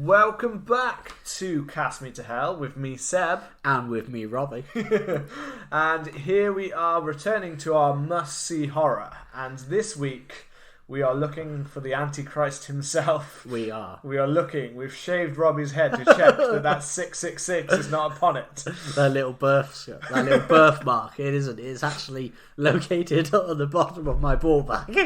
Welcome back to Cast Me to Hell with me, Seb. And with me, Robbie. And here we are returning to our must-see horror. And this week, we are looking for the Antichrist himself. We are. We are looking. We've shaved Robbie's head to check that 666 is not upon it. That little birthmark. It isn't. It's actually located on the bottom of my ball bag.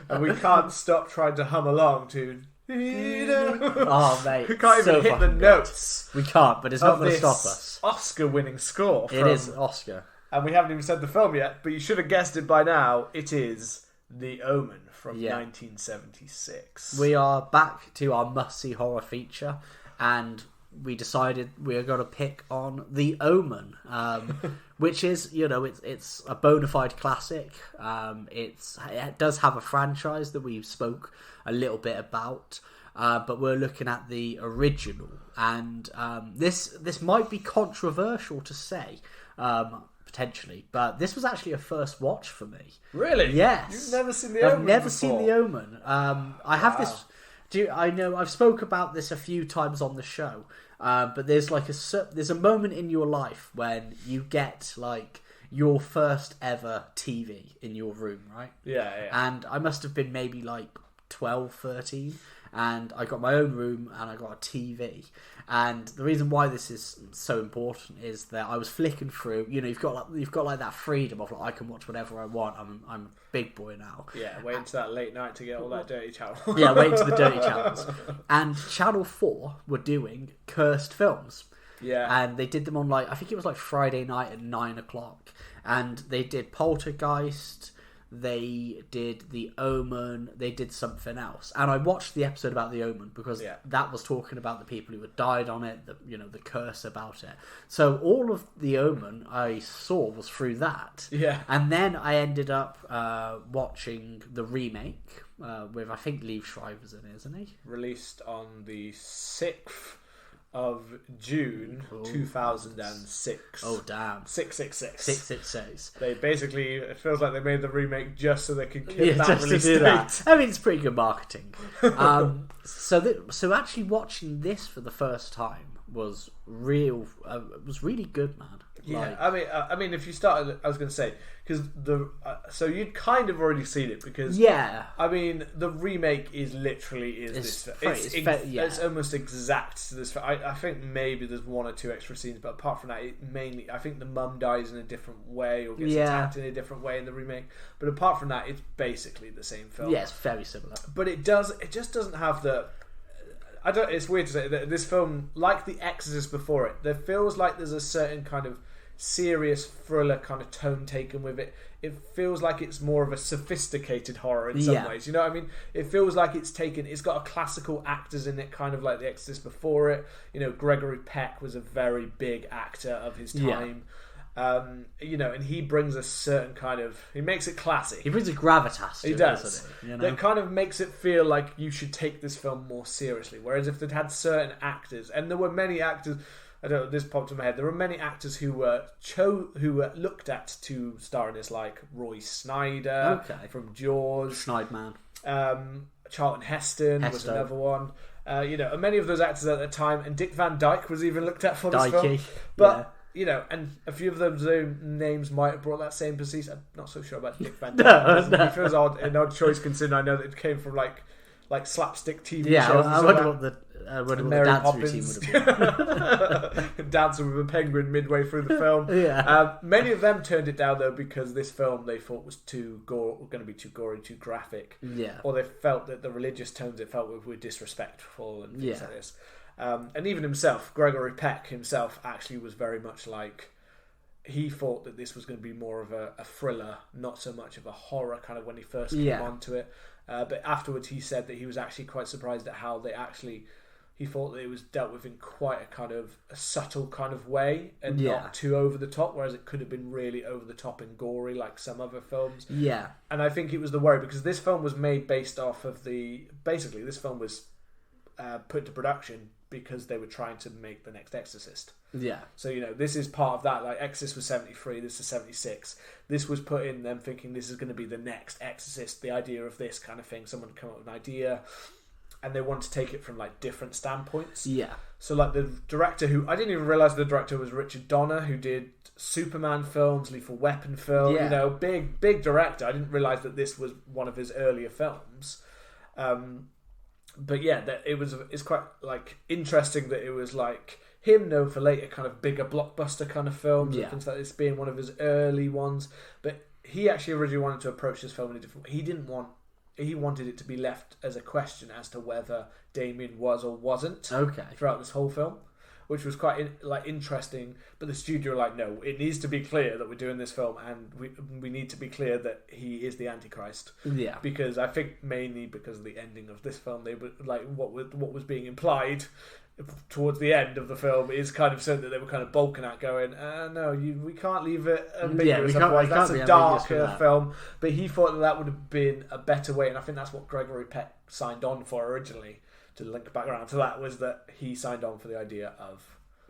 And we can't stop trying to hum along to... Oh, mate. We can't even hit the notes. We can't, but it's not going to stop us. Oscar-winning score. It is Oscar. And we haven't even said the film yet, but you should have guessed it by now. It is The Omen from 1976. We are back to our must-see horror feature, and we decided we are going to pick on The Omen, which is, it's a bona fide classic. It does have a franchise that we spoke a little bit about, but we're looking at the original, and this might be controversial to say, potentially, but this was actually a first watch for me. Really? Yes. You've never seen The Omen? I've never before? seen The Omen. I have this. I know I've spoke about this a few times on the show, but there's there's a moment in your life when you get your first ever TV in your room, right? Yeah. And I must have been maybe 12, 13, and I got my own room and I got a TV. And the reason why this is so important is that I was flicking through. You've got that freedom of I can watch whatever I want. I'm a big boy now. Yeah, wait until that late night to get all that dirty channel. Yeah, wait until the dirty channels. And Channel 4 were doing cursed films. Yeah. And they did them on I think it was Friday night at 9:00, and they did Poltergeist. They did The Omen. They did something else, and I watched the episode about The Omen because that was talking about the people who had died on it. The curse about it. So all of The Omen I saw was through that. Yeah. And then I ended up watching the remake with I think Liev Schreiber's in it, isn't he? Released on the 6th of June 2006. Oh damn! 666. 666. They basically, it feels like they made the remake just so they could keep that just release to do date. that. I mean, it's pretty good marketing. So actually watching this for the first time was really good, man. Yeah, I mean, if you started, I was going to say because so you'd kind of already seen it because I mean, the remake is literally it's almost exact to this. I think maybe there's one or two extra scenes, but apart from that, I think the mum dies in a different way or gets attacked in a different way in the remake. But apart from that, it's basically the same film. Yeah, it's very similar. But it just doesn't have the. It's weird to say that this film, like The Exorcist before it, there feels like there's a certain kind of serious thriller kind of tone taken with it. It feels like it's more of a sophisticated horror in some ways. You know what I mean? It feels like it's got a classical actors in it, kind of like The Exorcist before it. Gregory Peck was a very big actor of his time. And he brings a certain kind of... He makes it classy. He brings a gravitas to it, does. doesn't he? That kind of makes it feel like you should take this film more seriously. Whereas if they'd had certain actors, and there were many actors... I don't know, this popped in my head. There were many actors who were looked at to star in this, like Roy Snyder from Jaws. Schneidman. Charlton Heston was another one. And many of those actors at the time, and Dick Van Dyke was even looked at for this film. But... and a few of those names might have brought that same prestige. I'm not so sure about Dick Van Dyke. No. He feels an odd choice considering I know that it came from like slapstick TV shows. Yeah, I wonder what the dance routine would have been. Dancing with a penguin midway through the film. Many of them turned it down though because this film they thought was going to be too gory, too graphic. Yeah. Or they felt that the religious tones it felt were disrespectful and things like this. And even himself, Gregory Peck himself, actually was very much like he thought that this was going to be more of a thriller, not so much of a horror kind of when he first came onto it. But afterwards he said that he was actually quite surprised at how he thought that it was dealt with in quite a kind of a subtle kind of way and not too over the top, whereas it could have been really over the top and gory like some other films. Yeah. And I think it was the worry because this film was made based off of basically this film was put to production because they were trying to make the next Exorcist. Yeah. So, this is part of that. Like, Exorcist was 73, this is 76. This was put in them thinking this is going to be the next Exorcist, the idea of this kind of thing. Someone come up with an idea. and they want to take it from like different standpoints. Yeah. So like the director, who I didn't even realise the director was Richard Donner, who did Superman films, Lethal Weapon film, Yeah. you know, big director. I didn't realise that this was one of his earlier films. But yeah, that it's quite like interesting that it was like him known for later kind of bigger blockbuster kind of films and things like this being one of his early ones. But he actually originally wanted to approach this film in a different way. He wanted it to be left as a question as to whether Damien was or wasn't throughout this whole film, which was quite interesting. But the studio were like, no, it needs to be clear that we're doing this film, and we need to be clear that he is the Antichrist. Yeah, because I think mainly because of the ending of this film, they were like what was being implied towards the end of the film is kind of something that they were kind of balking at, going, no, we can't leave it ambiguous. Otherwise, that's a darker film. But he thought that would have been a better way, and I think that's what Gregory Peck signed on for originally. To link back around to that, was that he signed on for the idea of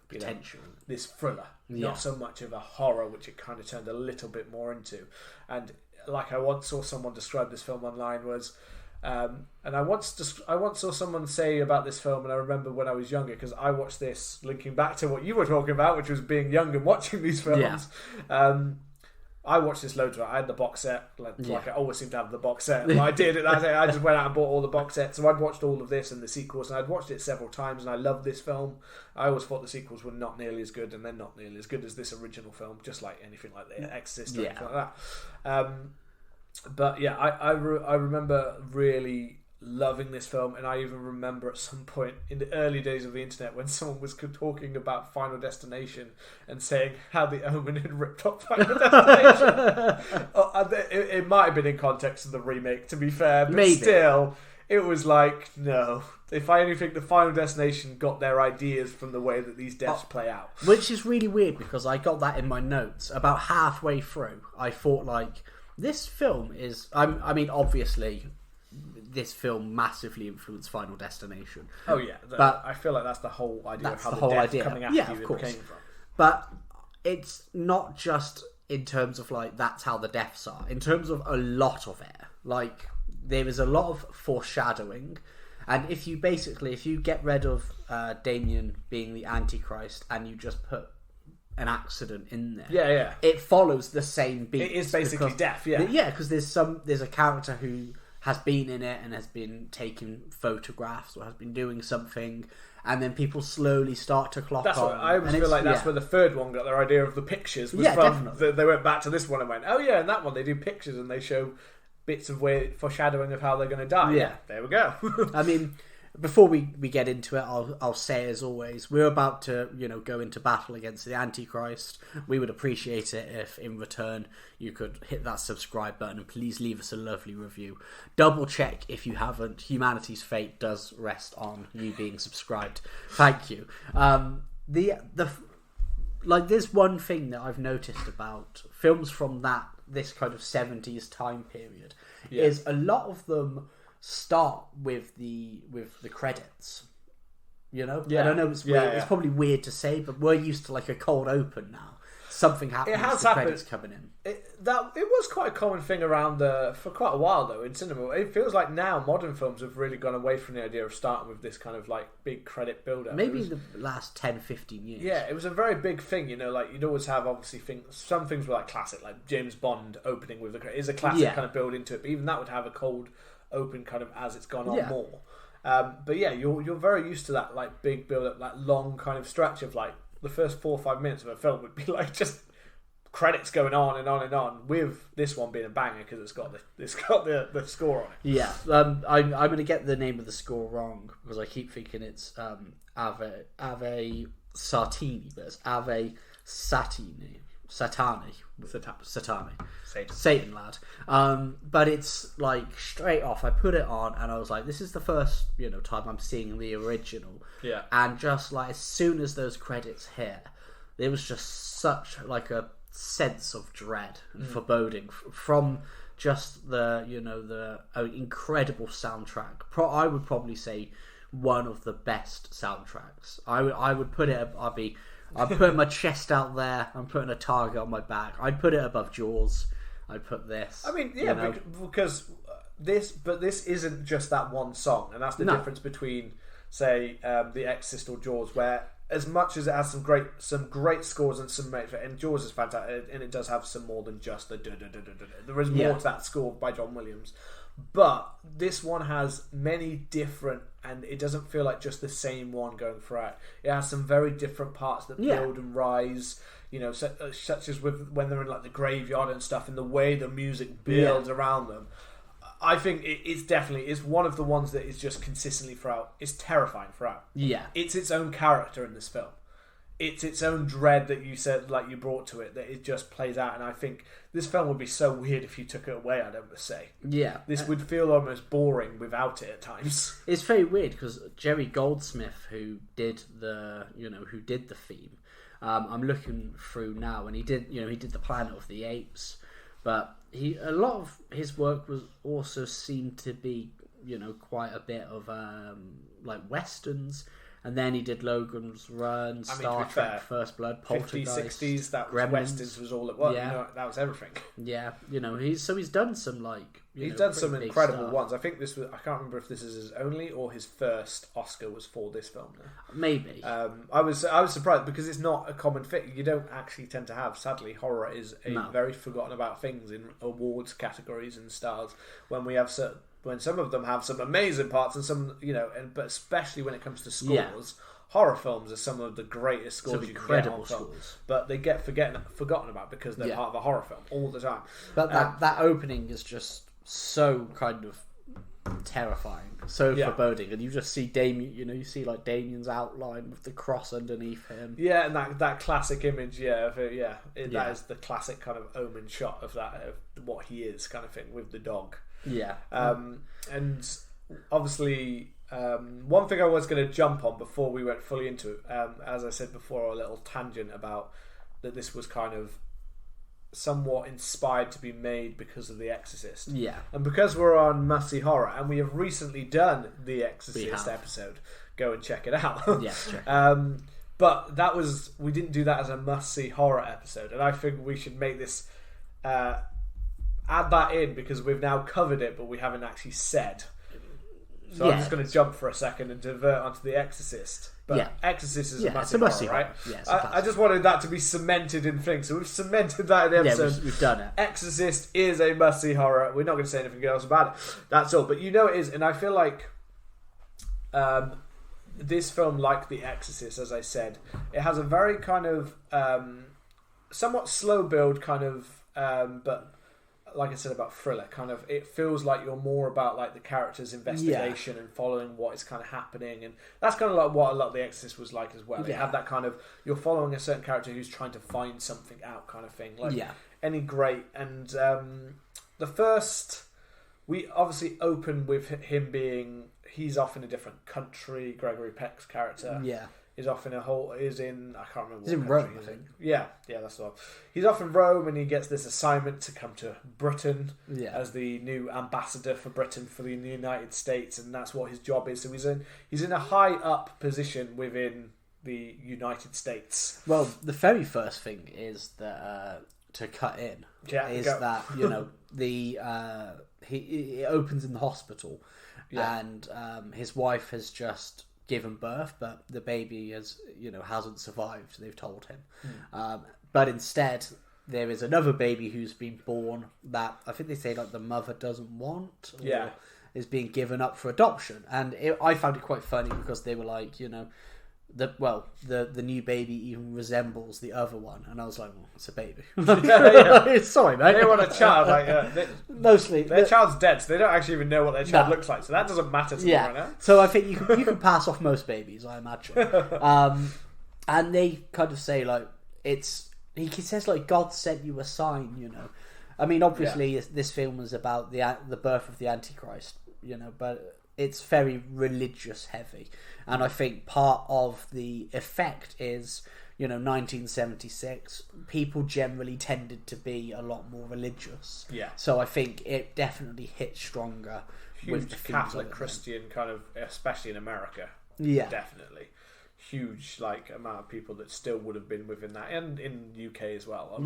potential this thriller, not so much of a horror, which it kind of turned a little bit more into. And like I once saw someone describe this film online was. And I once saw someone say about this film, and I remember when I was younger, because I watched this linking back to what you were talking about, which was being young and watching these films. I watched this loads of it. I had the box set, like I always seem to have the box set. But I did it. I just went out and bought all the box sets. So I'd watched all of this and the sequels, and I'd watched it several times, and I loved this film. I always thought the sequels were not nearly as good, and they're not nearly as good as this original film, just like anything like The Exorcist or anything like that. But yeah, I remember really loving this film, and I even remember at some point in the early days of the internet when someone was talking about Final Destination and saying how the Omen had ripped off Final Destination. It might have been in context of the remake, to be fair, but still, it was like, no. If I only think the Final Destination got their ideas from the way that these deaths play out. Which is really weird, because I got that in my notes. About halfway through, I thought, like, this film is... I mean, obviously, this film massively influenced Final Destination. Oh, yeah. But I feel like that's the whole idea of how the death coming after you came from. But it's not just in terms of, like, that's how the deaths are. In terms of a lot of it. Like, there is a lot of foreshadowing. And if you get rid of Damien being the Antichrist and you just put an accident in there, it follows the same beat. It is basically death, because there's a character who has been in it and has been taking photographs or has been doing something, and then people slowly start to clock on. I always feel like that's where the third one got their idea of the pictures. Was from definitely. They went back to this one and went, oh yeah, and that one they do pictures and they show bits of foreshadowing of how they're going to die. Yeah, there we go. I mean, before we get into it, I'll say, as always, we're about to go into battle against the Antichrist. We would appreciate it if in return you could hit that subscribe button and please leave us a lovely review. Double check if you haven't. Humanity's fate does rest on you being subscribed. Thank you. There's one thing that I've noticed about films from this kind of 70s time period is a lot of them start with the credits. I don't know, it's weird. It's probably weird to say, but we're used to like a cold open now. Something happens. It has happened. Credits coming in. It was quite a common thing around for quite a while though in cinema. It feels like now modern films have really gone away from the idea of starting with this kind of like big credit build-up. Maybe in the last 10-15 years. Yeah, it was a very big thing. Like you'd always have obviously some things were like classic, like James Bond opening with the credit is a classic kind of build into it. But even that would have a cold open kind of as it's gone on more. But yeah, you're very used to that like big build-up, like long kind of stretch of like the first 4 or 5 minutes of a film would be like just credits going on and on and on, with this one being a banger because it's got the score on it. Yeah, I'm going to get the name of the score wrong because I keep thinking it's Ave Sartini, but it's Ave Satani. Satan lad. But it's like straight off I put it on and I was like, this is the first time I'm seeing the original. Yeah. And just like as soon as those credits hit, there was just such like a sense of dread and foreboding from just the incredible soundtrack. I would probably say one of the best soundtracks. I would put it. I'm putting my chest out there. I'm putting a target on my back. I'd put it above Jaws. I'd put this. I mean, because this isn't just that one song, and that's the difference between, say, The Exorcist or Jaws, where as much as it has some great scores and and Jaws is fantastic, and it does have some more than just the there is more to that score by John Williams. But this one has many different, and it doesn't feel like just the same one going throughout. It has some very different parts that build and rise, such as when they're in like the graveyard and stuff, and the way the music builds around them. I think it's one of the ones that is just consistently throughout. It's terrifying throughout. Yeah, it's its own character in this film. It's its own dread that you said, like you brought to it, that it just plays out. And I think this film would be so weird if you took it away, I'd ever say. Yeah. This would feel almost boring without it at times. It's very weird because Jerry Goldsmith, who did the theme, I'm looking through now, and he did the Planet of the Apes, but a lot of his work was also seemed to be, quite a bit of like westerns. And then he did Logan's Run, Star Trek, First Blood, Poltergeist, 50s, 60s. That was Gremlins. Westerns was all it was. Yeah. That was everything. Yeah, he's done some he's done some incredible ones. I think this was. I can't remember if this is his only or his first Oscar was for this film. Now. Maybe. I was surprised because it's not a common thing. You don't actually tend to have. Sadly, horror is a very forgotten about things in awards categories and stars. When some of them have some amazing parts and some, but especially when it comes to scores, horror films are some of the greatest scores you can get on film. But they get forgotten about because they're part of a horror film all the time. But that opening is just so kind of terrifying, so foreboding, and you just see Damien. You see like Damien's outline with the cross underneath him. Yeah, and that classic image. That is the classic kind of Omen shot of that, of what he is, kind of thing with the dog. Yeah. And obviously, one thing I was going to jump on before we went fully into it, as I said before, a little tangent about that this was kind of somewhat inspired to be made because of The Exorcist. Yeah. And because we're on Must See Horror, and we have recently done The Exorcist episode, go and check it out. Yeah, check it. But we didn't do that as a Must See Horror episode, and I think we should make this... add that in because we've now covered it, but we haven't actually said. So I'm just going to jump for a second and divert onto The Exorcist. But Exorcist is a massive horror, right? Yeah, I just wanted that to be cemented in things. So we've cemented that in the episode. Yeah, we've done it. Exorcist is a must-see horror. We're not going to say anything else about it. That's all. But it is. And I feel like this film, like The Exorcist, as I said, it has a very kind of somewhat slow build kind of... but like I said about thriller, kind of it feels like you're more about like the character's investigation and following what is kind of happening, and that's kind of like what a lot of The Exorcist was like as well. They have that kind of, you're following a certain character who's trying to find something out kind of thing, like any great. And the first, we obviously open with him being, he's off in a different country. Gregory Peck's character is off in I can't remember. He's in Rome, I think. Yeah, that's the one. He's off in Rome, and he gets this assignment to come to Britain as the new ambassador for Britain for the United States, and that's what his job is. So he's in a high up position within the United States. Well, the very first thing is that to cut in that he opens in the hospital, and his wife has just given birth, but the baby hasn't survived, they've told him. But instead there is another baby who's been born that I think they say like the mother doesn't want, or is being given up for adoption. And I found it quite funny because they were like, the new baby even resembles the other one, and I was like, well, it's a baby. Sorry, mate. They want a child. Mostly their child's dead, so they don't actually even know what their child looks like. So that doesn't matter to them right now. So I think you can pass off most babies, I imagine. And they kind of say like he says like God sent you a sign. I mean, obviously this film was about the birth of the Antichrist. But it's very religious heavy, and I think part of the effect is 1976 people generally tended to be a lot more religious, so I think it definitely hit stronger. Huge with the Catholic Christian kind of, especially in America, definitely huge amount of people that still would have been within that, and in the UK as well,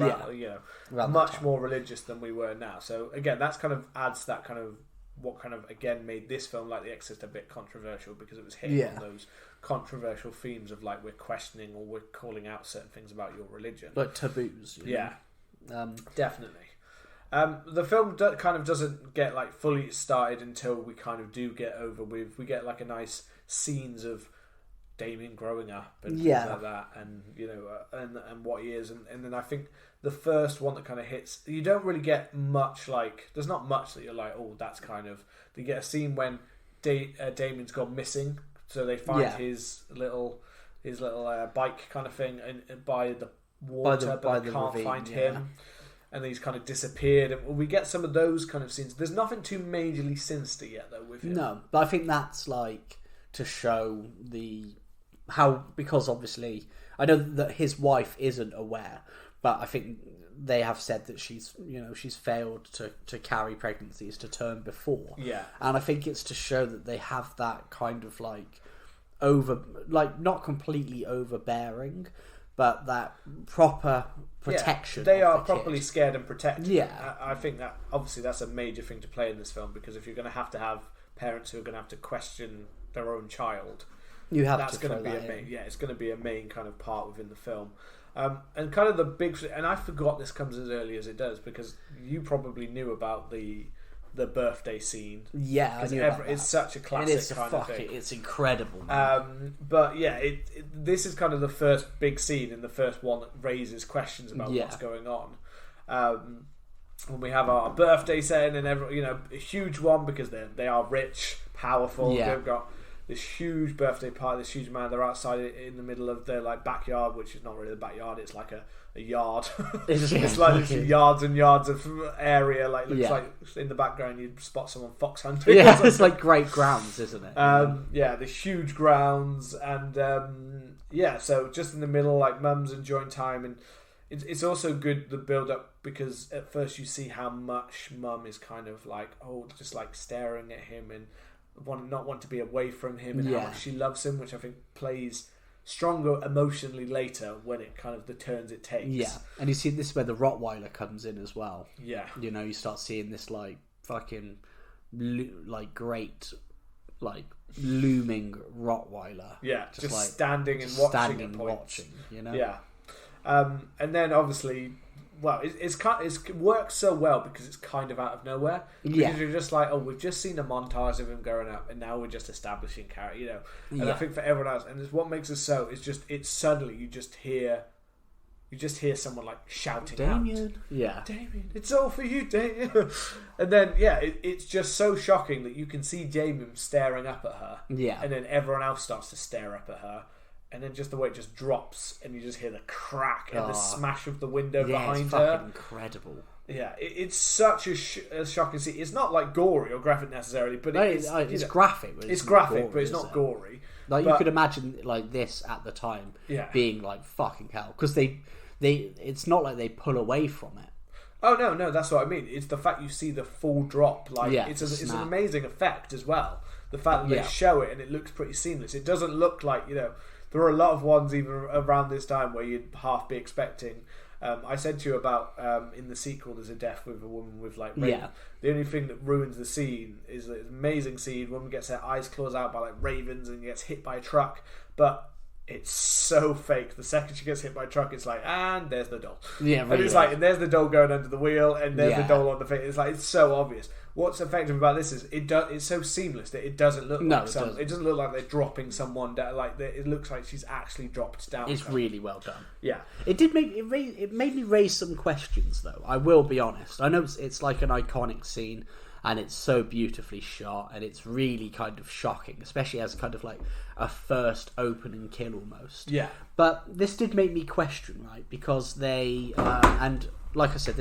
much more religious than we were now. So again, that's kind of adds that kind of what kind of again made this film like The Exorcist a bit controversial, because it was hitting on those controversial themes of like we're questioning or we're calling out certain things about your religion, like taboos. Definitely. The film kind of doesn't get like fully started until we kind of do get over with. We get like a nice scenes of Damien growing up and things like that, and and what he is, and then I think the first one that kind of hits, you don't really get much like. There's not much that you're like, oh, that's kind of. You get a scene when Damien's gone missing, so they find his little bike kind of thing and by the water, but they can't find him. And he's kind of disappeared, and we get some of those kind of scenes. There's nothing too majorly sinister yet, though, with him. No, but I think that's like to show because obviously I know that his wife isn't aware, but I think they have said that she's failed to carry pregnancies to term before. Yeah, and I think it's to show that they have that kind of like not completely overbearing, but that proper protection. They are properly scared and protected. Yeah, I think that obviously that's a major thing to play in this film, because if you're going to have parents who are going to have to question their own child, it's going to be a main kind of part within the film. And kind of the big, and I forgot this comes as early as it does, because you probably knew about the birthday scene. Yeah, I knew about it's such a classic of thing. It's incredible. But yeah, this is kind of the first big scene and the first one that raises questions about what's going on. When we have our birthday scene, and a huge one, because they are rich, powerful. Yeah. They've got this huge birthday party, this huge man. They're outside in the middle of their like backyard, which is not really the backyard. It's like a yard. It's like yards and yards of area. Like looks like in the background you'd spot someone fox hunting. Yeah, it's like great grounds, isn't it? The huge grounds, and so just in the middle, like mum's enjoying time, and it's also good the build up, because at first you see how much mum is kind of like just like staring at him and not want to be away from him, and how much she loves him, which I think plays stronger emotionally later when it kind of the turns it takes. Yeah, and you see this is where the Rottweiler comes in as well. Yeah, you start seeing this like fucking like great like looming Rottweiler. Yeah, just like standing and watching. Yeah, and then obviously. Well, it works so well because it's kind of out of nowhere. Because you're just like, we've just seen a montage of him growing up, and now we're just establishing character, And I think for everyone else, and it's what makes us so, it's suddenly you just hear someone like shouting Damien. out, Damien, it's all for you, Damien. And then it's just so shocking that you can see Damien staring up at her, and then everyone else starts to stare up at her. And then just the way it just drops, and you just hear the crack and the smash of the window behind her. It's fucking incredible. Yeah, it's such a shocking scene. It's not like gory or graphic necessarily, but it's graphic. It's graphic, gory, but it's not gory. Like you could imagine, like this at the time being like fucking hell, because it's not like they pull away from it. Oh no, that's what I mean. It's the fact you see the full drop. Like it's an amazing effect as well. The fact that they show it and it looks pretty seamless. It doesn't look like There are a lot of ones even around this time where you'd half be expecting. I said to you about in the sequel, there's a death with a woman with like raven. Yeah. The only thing that ruins the scene is an amazing scene. Woman gets her eyes claws out by like ravens and gets hit by a truck, but it's so fake. The second she gets hit by a truck, it's like, and there's the doll. Yeah, really. And it's like, and there's the doll going under the wheel, and there's the doll on the face. It's like, it's so obvious. What's effective about this is it's so seamless that it doesn't look it doesn't look like they're dropping someone down. Like it looks like she's actually dropped down. It's really well done. Yeah, it made me raise some questions though. I will be honest. I know it's like an iconic scene, and it's so beautifully shot, and it's really kind of shocking, especially as kind of like a first opening kill almost. Yeah, but this did make me question, right? Because they and like I said,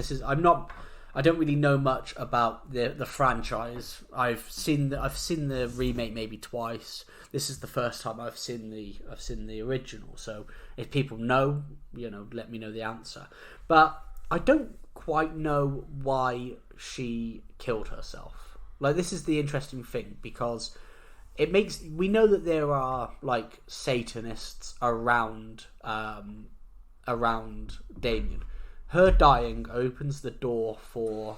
I don't really know much about the franchise. I've seen the remake maybe twice. This is the first time I've seen the original. So if people know, let me know the answer. But I don't quite know why she killed herself. Like, this is the interesting thing, because we know that there are like Satanists around Damien. her dying opens the door for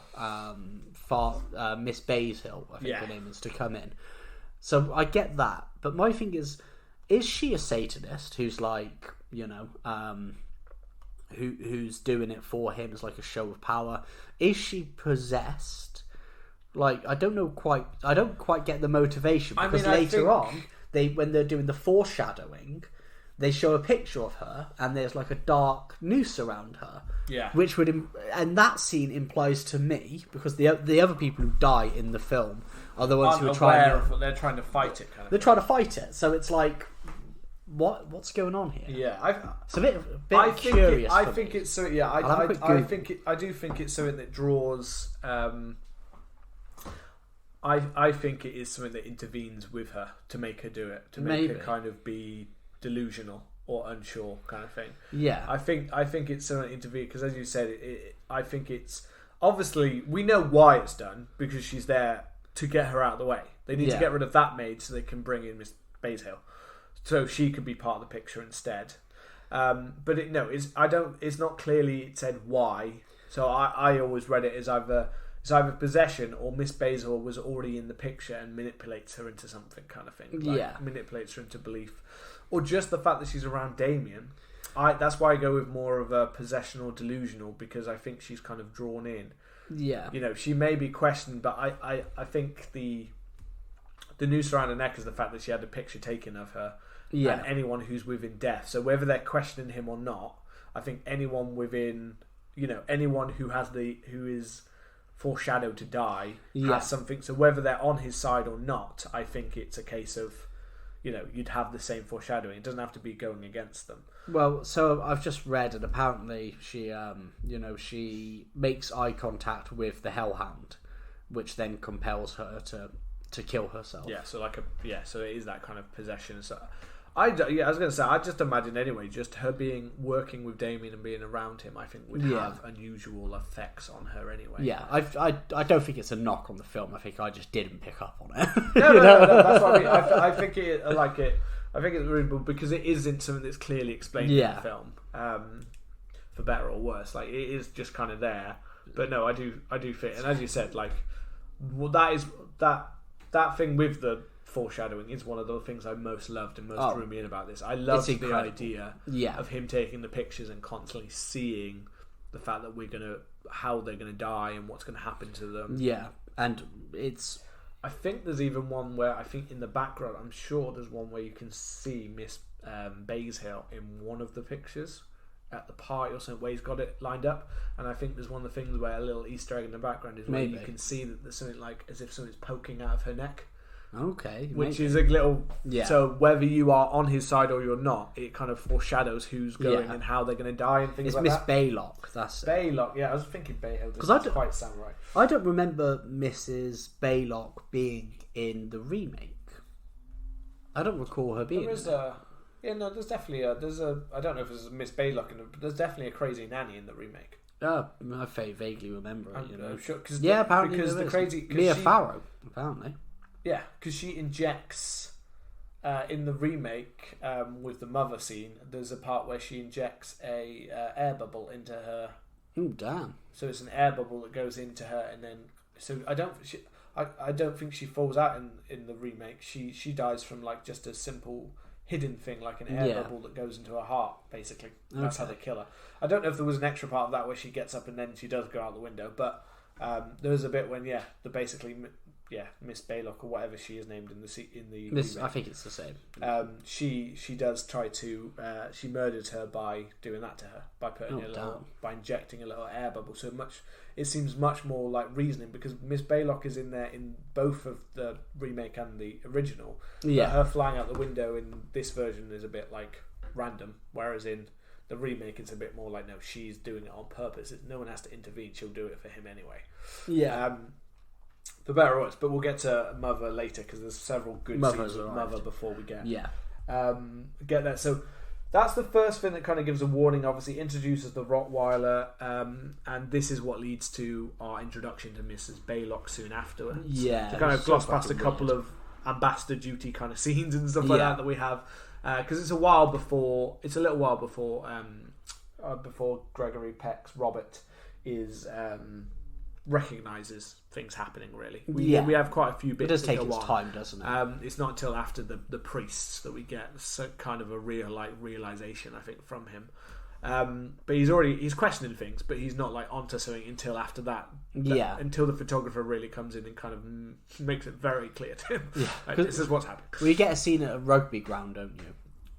Miss Bayshill, I think her name is, to come in. So I get that, but my thing is she a Satanist who's like, you know, who's doing it for him as like a show of power? Is she possessed? Like, I don't quite get the motivation, because later on, when they're doing the foreshadowing, they show a picture of her, and there's like a dark noose around her. Yeah. Which would, and that scene implies to me, because the other people who die in the film are the ones who are they're trying to fight it. They're trying to fight it, so it's like, what's going on here? Yeah, it's a bit curious. I think it's so. Yeah, I do think it's something that draws. I think it is something that intervenes with her to make her do it, to make her kind of be delusional or unsure, kind of thing. Yeah, I think it's something that intervenes because, as you said, I think it's obviously we know why it's done, because she's there to get her out of the way. They need to get rid of that maid so they can bring in Miss Bayshill, so she could be part of the picture instead. But it's not clearly said why. So I always read it as either possession or Miss Bayshill was already in the picture and manipulates her into something, kind of thing. Like, manipulates her into belief, or just the fact that she's around Damien. That's why I go with more of a possession or delusional, because I think she's kind of drawn in. Yeah, you know, she may be questioned, but I think the noose around her neck is the fact that she had a picture taken of her. Yeah. And anyone who's within death. So whether they're questioning him or not, I think anyone within, you know, anyone who is foreshadowed to die has something. So whether they're on his side or not, I think it's a case of, you know, you'd have the same foreshadowing. It doesn't have to be going against them. Well, so I've just read, and apparently she, she makes eye contact with the Hellhound, which then compels her to kill herself. Yeah, so so it is that kind of possession. So I was going to say, I just imagine anyway, just her working with Damien and being around him, I think would have unusual effects on her anyway. Yeah, I don't think it's a knock on the film. I think I just didn't pick up on it. No, that's what I mean. I think I think it's reasonable because it isn't something that's clearly explained in the film, for better or worse. Like, it is just kind of there. But no, I do fit. And as you said, like, well, that thing with the foreshadowing is one of the things I most loved and most drew me in about this. I loved the idea of him taking the pictures and constantly seeing the fact that how they're gonna die and what's gonna happen to them. Yeah, and I think there's even one where I think in the background, I'm sure there's one where you can see Miss Bayshill in one of the pictures at the party or something where he's got it lined up, and I think there's one of the things where a little Easter egg in the background is where you can see that there's something like as if something's poking out of her neck. Okay, which is a little. So whether you are on his side or you're not, it kind of foreshadows who's going and how they're going to die and things like that. It's Miss Baylock. That's it. Baylock. Yeah, I was thinking Bayhill. Because I don't quite sound right. I don't remember Mrs. Baylock being in the remake. I don't recall her being. There's there's definitely I don't know if there's a Miss Baylock but there's definitely a crazy nanny in the remake. I vaguely remember it. I'm sure. Apparently because the crazy Mia Farrow. Apparently. Yeah, because she injects in the remake with the mother scene. There's a part where she injects a air bubble into her. Oh damn! So it's an air bubble that goes into her, and then I don't think she falls out in the remake. She dies from like just a simple hidden thing, like an air bubble that goes into her heart. Basically, that's how they kill her. I don't know if there was an extra part of that where she gets up and then she does go out the window, but there was a bit when Miss Baylock or whatever she is named in the Miss, I think it's the same. She does try to she murdered her by doing that to her, by putting by injecting a little air bubble. So it seems much more like reasoning, because Miss Baylock is in there in both of the remake and the original. Yeah, but her flying out the window in this version is a bit like random, whereas in the remake it's a bit more like, no, she's doing it on purpose. No one has to intervene. She'll do it for him anyway. Yeah. For better or worse, but we'll get to Mother later because there's several good scenes with Mother before we get there. So that's the first thing that kind of gives a warning. Obviously, introduces the Rottweiler, and this is what leads to our introduction to Mrs. Baylock soon afterwards. Yeah, to kind of gloss past a couple of ambassador duty kind of scenes and stuff like that we have, because it's a little while before before Gregory Peck's Robert is recognises things happening. Really, we have quite a few bits. It does take its time, doesn't it? It's not until after the priests that we get kind of a realization, I think, from him. But he's questioning things, but he's not like onto something until after that. Until the photographer really comes in and kind of makes it very clear to him. Yeah, like, this is what's happening. We get a scene at a rugby ground, don't you?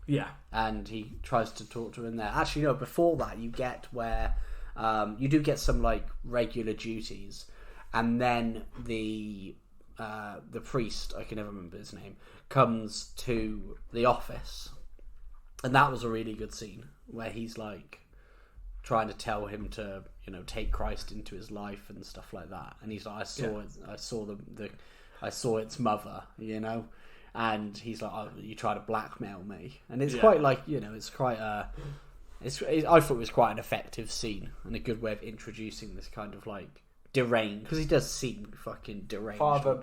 Yeah, and he tries to talk to him there. Actually, no. Before that, you get where you do get some like regular duties, and then the priest, I can never remember his name, comes to the office, and that was a really good scene where he's like trying to tell him to, you know, take Christ into his life and stuff like that, and he's like, I saw its mother, you know. And he's like, oh, you try to blackmail me. And it's quite like, you know, it's quite I thought it was quite an effective scene and a good way of introducing this kind of like deranged, because he does seem fucking deranged. Father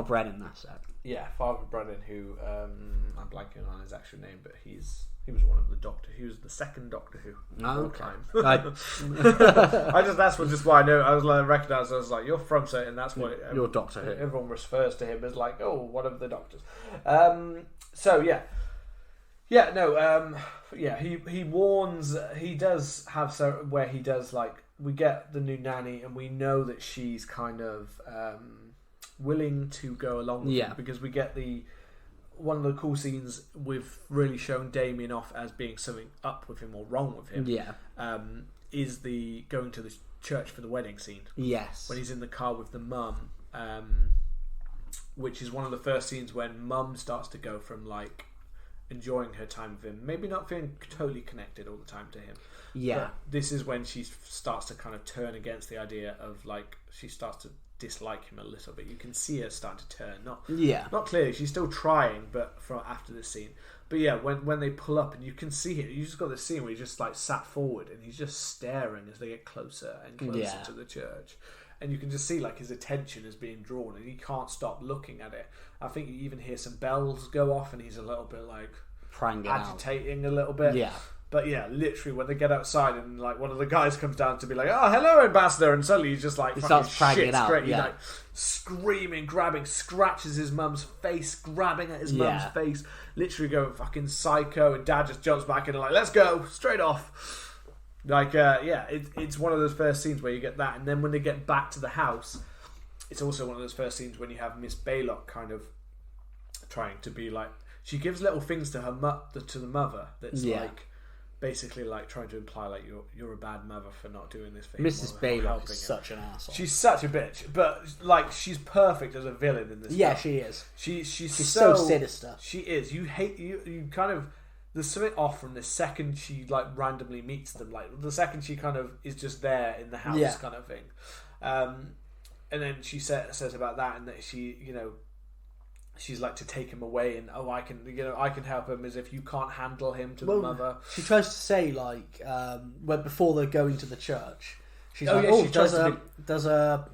Brennan, that's it. Yeah, Father Brennan, who I'm blanking on his actual name, but he was one of the Doctor. He was the second Doctor Who. That's just why I know. I was like, recognised. I was like, you're from certain. That's what you're Doctor Who. Everyone refers to him as like, oh, one of the Doctors. He warns. He does have where he does like, we get the new nanny and we know that she's kind of willing to go along with him, because we get one of the cool scenes with really showing Damien off as being something up with him or wrong with him. Is the going to the church for the wedding scene. Yes, when he's in the car with the mum, which is one of the first scenes when mum starts to go from like enjoying her time with him, maybe not feeling totally connected all the time to him. But this is when she starts to kind of turn against the idea of like, she starts to dislike him a little bit. You can see her start to turn. Not clearly. She's still trying, but from after this scene. But yeah, when they pull up and you can see it, you just got this scene where he's just like sat forward and he's just staring as they get closer and closer to the church. And you can just see like his attention is being drawn and he can't stop looking at it. I think you even hear some bells go off and he's a little bit like agitating a little bit. Yeah. But yeah, literally when they get outside and like one of the guys comes down to be like, "Oh, hello, Ambassador," and suddenly he's just like, he starts pranging out. He's like screaming, grabbing, scratches his mum's face, grabbing at his mum's face, literally going fucking psycho. And Dad just jumps back in and like, "Let's go straight off." Like, it's one of those first scenes where you get that, and then when they get back to the house, it's also one of those first scenes when you have Miss Baylock kind of trying to be like, she gives little things to to the mother that's like, basically like trying to imply like you're a bad mother for not doing this for him. Mrs. Baylock is such an asshole. She's such a bitch, but like she's perfect as a villain in this. Yeah, film. She is. She's so sinister. She is. You kind of, there's something off from the second she like randomly meets them. Like the second she kind of is just there in the house, kind of thing. And then she says about that, and that she, you know, she's like to take him away, and I can help him, as if you can't handle him to the mother. She tries to say like when before they're going to the church, she's does a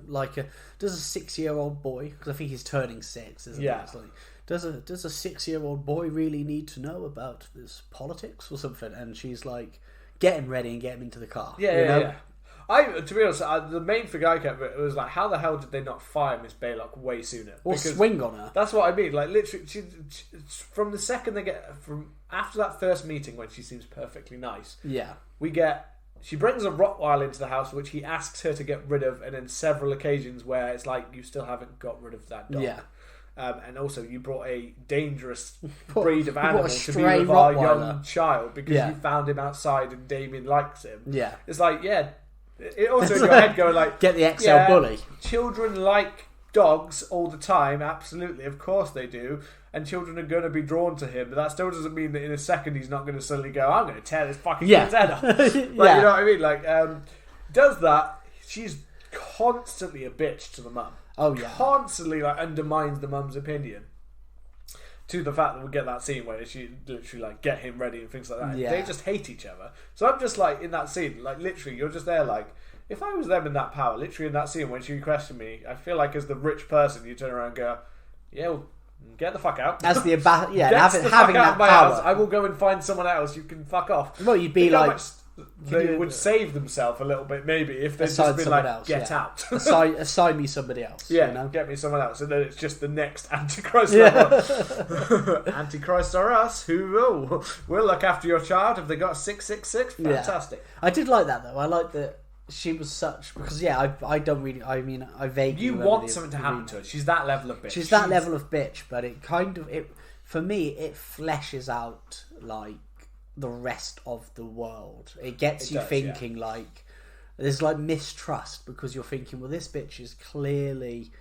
6-year-old boy, because I think he's turning 6, isn't it? It's like, does a 6-year-old boy really need to know about this politics or something? And she's like, get him ready and get him into the car. Yeah. To be honest, the main thing I kept was like, how the hell did they not fire Miss Baylock way sooner? Or swing on her. That's what I mean. Like literally, she from the second they get from after that first meeting when she seems perfectly nice. Yeah, she brings a Rottweiler into the house, which he asks her to get rid of, and then several occasions where it's like, you still haven't got rid of that dog. Yeah. And also, you brought a dangerous breed of animal to be with our young child because you found him outside and Damien likes him. Yeah, it's like It also in your head going like, get the XL bully. Children like dogs all the time, absolutely, of course they do, and children are going to be drawn to him. But that still doesn't mean that in a second he's not going to suddenly go, "I'm going to tear this fucking kid's head off." You know what I mean? Like, does that? She's constantly a bitch to the mum. Oh yeah, constantly like undermines the mum's opinion. To the fact that we get that scene where she literally like get him ready and things like that. Yeah. They just hate each other. So I'm just like in that scene, like literally, you're just there like, if I was them in that power, literally in that scene when she questioned me, I feel like as the rich person, you turn around and go, "Yeah, well, get the fuck out." As the having that power, house, I will go and find someone else. You can fuck off. Well, you'd be like, they would save themselves a little bit, maybe, if they'd just been like, else, get out. assign me somebody else. Yeah, you know? get me someone else. And then it's just the next Antichrist level. Antichrists are us. Who we'll look after your child if they got 666. Fantastic. Yeah. I did like that, though. I like that she was such... Because, I don't really... I mean, I vaguely... You want something to happen to her. She's that level of bitch. She's that level of bitch, but it kind of... For me, it fleshes out, like, the rest of the world. It gets you thinking, like, there's like mistrust, because you're thinking, well, this bitch is clearly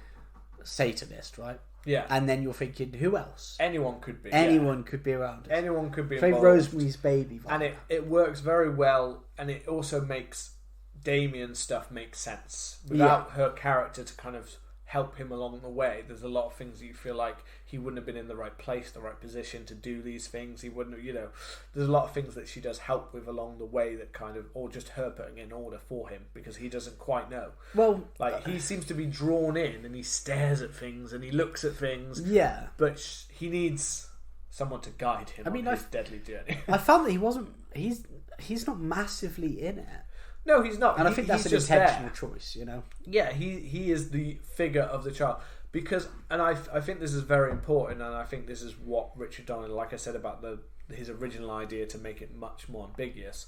Satanist, right? Yeah. And then you're thinking, who else? Anyone could be. Anyone could be around it. Anyone could be involved. Rosemary's Baby vibe. And it works very well, and it also makes Damien's stuff make sense. Without her character to kind of help him along the way, there's a lot of things that you feel like he wouldn't have been in the right place, the right position to do these things. He wouldn't have, there's a lot of things that she does help with along the way that kind of, or just her putting in order for him, because he doesn't quite know. Well, like, he seems to be drawn in, and he stares at things, and he looks at things. Yeah. But he needs someone to guide him on his deadly journey. I found that he's not massively in it. No, he's not. And I think that's an intentional choice, Yeah, he is the figure of the child. Because, and I think this is very important, and I think this is what Richard Donner, like I said about his original idea to make it much more ambiguous,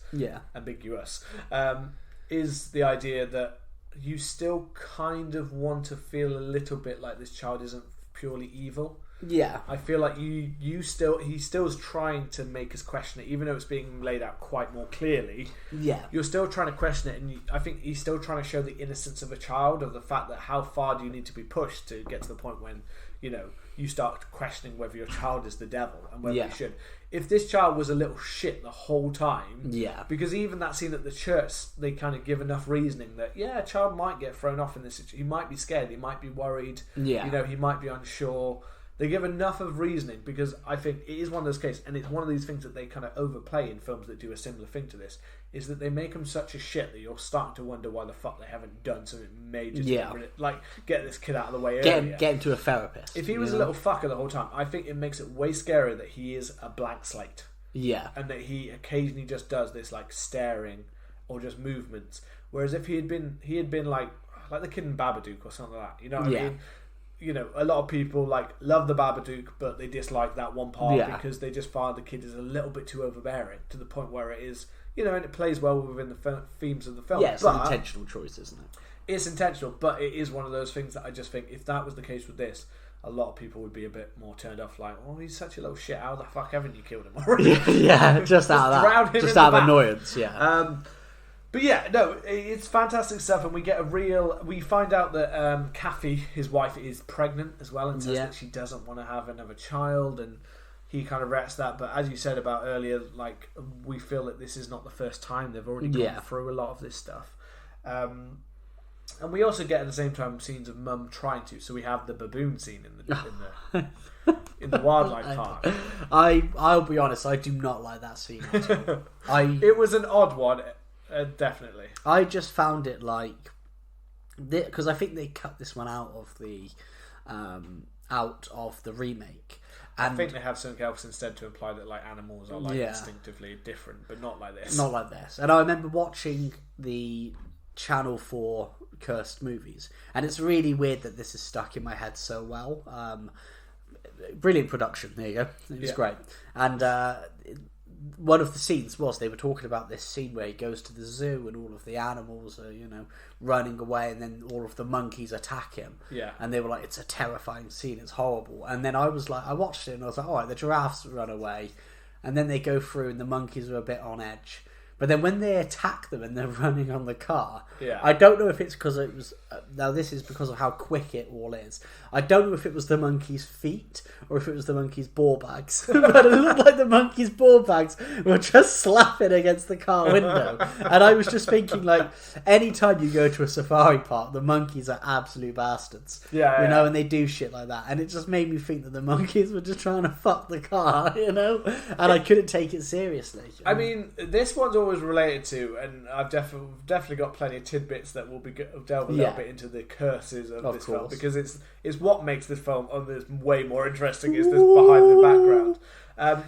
is the idea that you still kind of want to feel a little bit like this child isn't purely evil. Yeah, I feel like he still is trying to make us question it, even though it's being laid out quite more clearly. Yeah, you're still trying to question it, and I think he's still trying to show the innocence of a child, of the fact that how far do you need to be pushed to get to the point when you start questioning whether your child is the devil and whether you should. If this child was a little shit the whole time, because even that scene at the church, they kind of give enough reasoning that a child might get thrown off in this situation. He might be scared, he might be worried, he might be unsure. They give enough of reasoning, because I think it is one of those cases, and it's one of these things that they kind of overplay in films that do a similar thing to this, is that they make him such a shit that you're starting to wonder why the fuck they haven't done something major to get this kid out of the way earlier. Get him to a therapist. If he was a little fucker the whole time, I think it makes it way scarier that he is a blank slate. Yeah. And that he occasionally just does this like staring or just movements. Whereas if he had been like the kid in Babadook or something like that, you know what I mean? A lot of people love the Babadook, but they dislike that one part because they just find the kid is a little bit too overbearing, to the point where it is, and it plays well within the themes of the film. Yeah, it's an intentional choice, isn't it? It's intentional, but it is one of those things that I just think, if that was the case with this, a lot of people would be a bit more turned off, like, oh, he's such a little shit, how the fuck haven't you killed him already? Just out of that. Just out of annoyance, But yeah, no, it's fantastic stuff, and we find out that Kathy, his wife, is pregnant as well, and says that she doesn't want to have another child, and he kind of reacts to that. But as you said about earlier, we feel that this is not the first time they've already gone through a lot of this stuff. And we also get at the same time scenes of Mum trying to. So we have the baboon scene in the wildlife park. I'll be honest, I do not like that scene at all. It was an odd one. Definitely. I just found it because I think they cut this one out of the remake. And I think they have something else instead to imply that animals are instinctively different, but not like this. Not like this. And I remember watching the Channel 4 cursed movies, and it's really weird that this is stuck in my head so well. Brilliant production. There you go. It was great. And one of the scenes was they were talking about this scene where he goes to the zoo and all of the animals are, running away, and then all of the monkeys attack him. Yeah. And they were like, it's a terrifying scene, it's horrible. And then I was like, I watched it and I was like, alright, the giraffes run away. And then they go through and the monkeys are a bit on edge. But then when they attack them and they're running on the car, I don't know if it's because it was... now this is because of how quick it all is. I don't know if it was the monkey's feet or if it was the monkey's ball bags. But it looked like the monkey's ball bags were just slapping against the car window. And I was just thinking, anytime you go to a safari park, the monkeys are absolute bastards. And they do shit like that. And it just made me think that the monkeys were just trying to fuck the car, And I couldn't take it seriously. I mean, this one's always related to, and I've definitely got plenty of tidbits that will delve a little bit into the curses of this film, because it's what makes this film way more interesting, is this behind the background.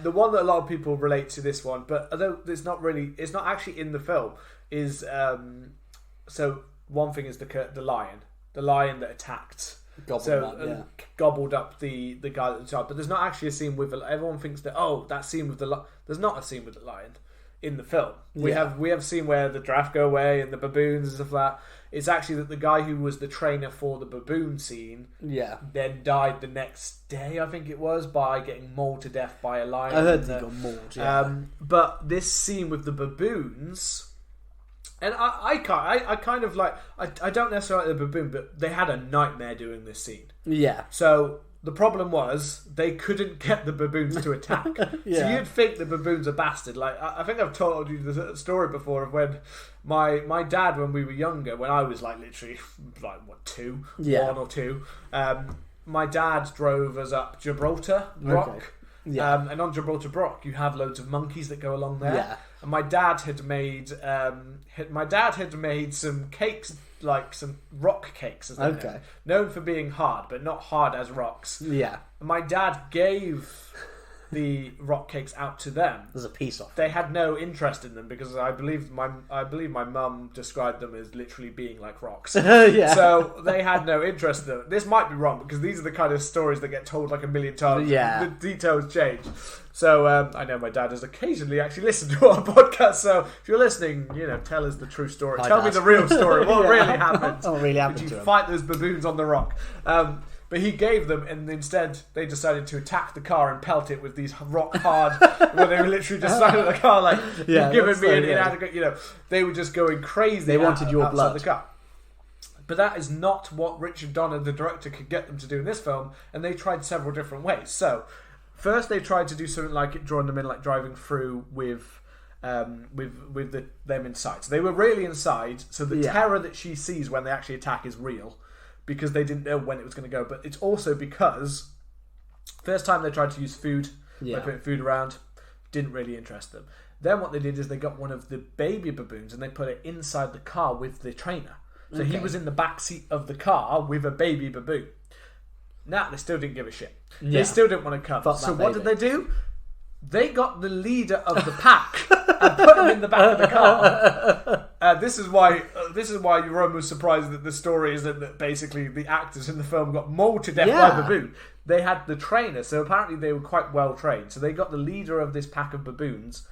The one that a lot of people relate to this one, but although it's not actually in the film, is so one thing is the lion that attacked. Gobbled up the guy at the top, but there's not actually a scene with everyone thinks that that scene with there's not a scene with the lion in the film. We have a scene where the giraffe go away and the baboons and stuff like that. It's actually that the guy who was the trainer for the baboon scene then died the next day, I think it was, by getting mauled to death by a lion. I heard he got mauled, but this scene with the baboons, and I kind of like, I don't necessarily like the baboon, but they had a nightmare doing this scene. Yeah. So the problem was they couldn't get the baboons to attack. So you'd think the baboon's a bastard. Like, I think I've told you the story before of when my dad, when we were younger, when I was like literally like 1 or 2, my dad drove us up Gibraltar Rock. Okay. Yeah. And on Gibraltar Rock, you have loads of monkeys that go along there. Yeah. And my dad had made some cakes, like some rock cakes, known for being hard, but not hard as rocks. Yeah. And my dad gave the rock cakes out to them. There's a piece of. They had no interest in them because I believe my mum described them as literally being like rocks. So they had no interest in them. This might be wrong because these are the kind of stories that get told like a million times. Yeah. The details change. So I know my dad has occasionally actually listened to our podcast. So if you're listening, tell us the true story. Tell me the real story. What really happened? What really happened? Did you fight those baboons on the rock? But he gave them, and instead they decided to attack the car and pelt it with these rock hard. Where they were literally just sitting in the car, like, you've given me an inadequate. They were just going crazy. They wanted your blood. The car. But that is not what Richard Donner, the director, could get them to do in this film, and they tried several different ways. So first they tried to do something like drawing them in, like driving through with them inside. So they were really inside. So the terror that she sees when they actually attack is real, because they didn't know when it was going to go. But it's also because first time they tried to use food, they put food around, didn't really interest them. Then what they did is they got one of the baby baboons and they put it inside the car with the trainer. So he was in the back seat of the car with a baby baboon. Nah, they still didn't give a shit. They still didn't want to come. So what did they do? They got the leader of the pack and put him in the back of the car. This is why Jerome was surprised that the story is that basically the actors in the film got mauled to death by baboon. They had the trainer, so apparently they were quite well trained. So they got the leader of this pack of baboons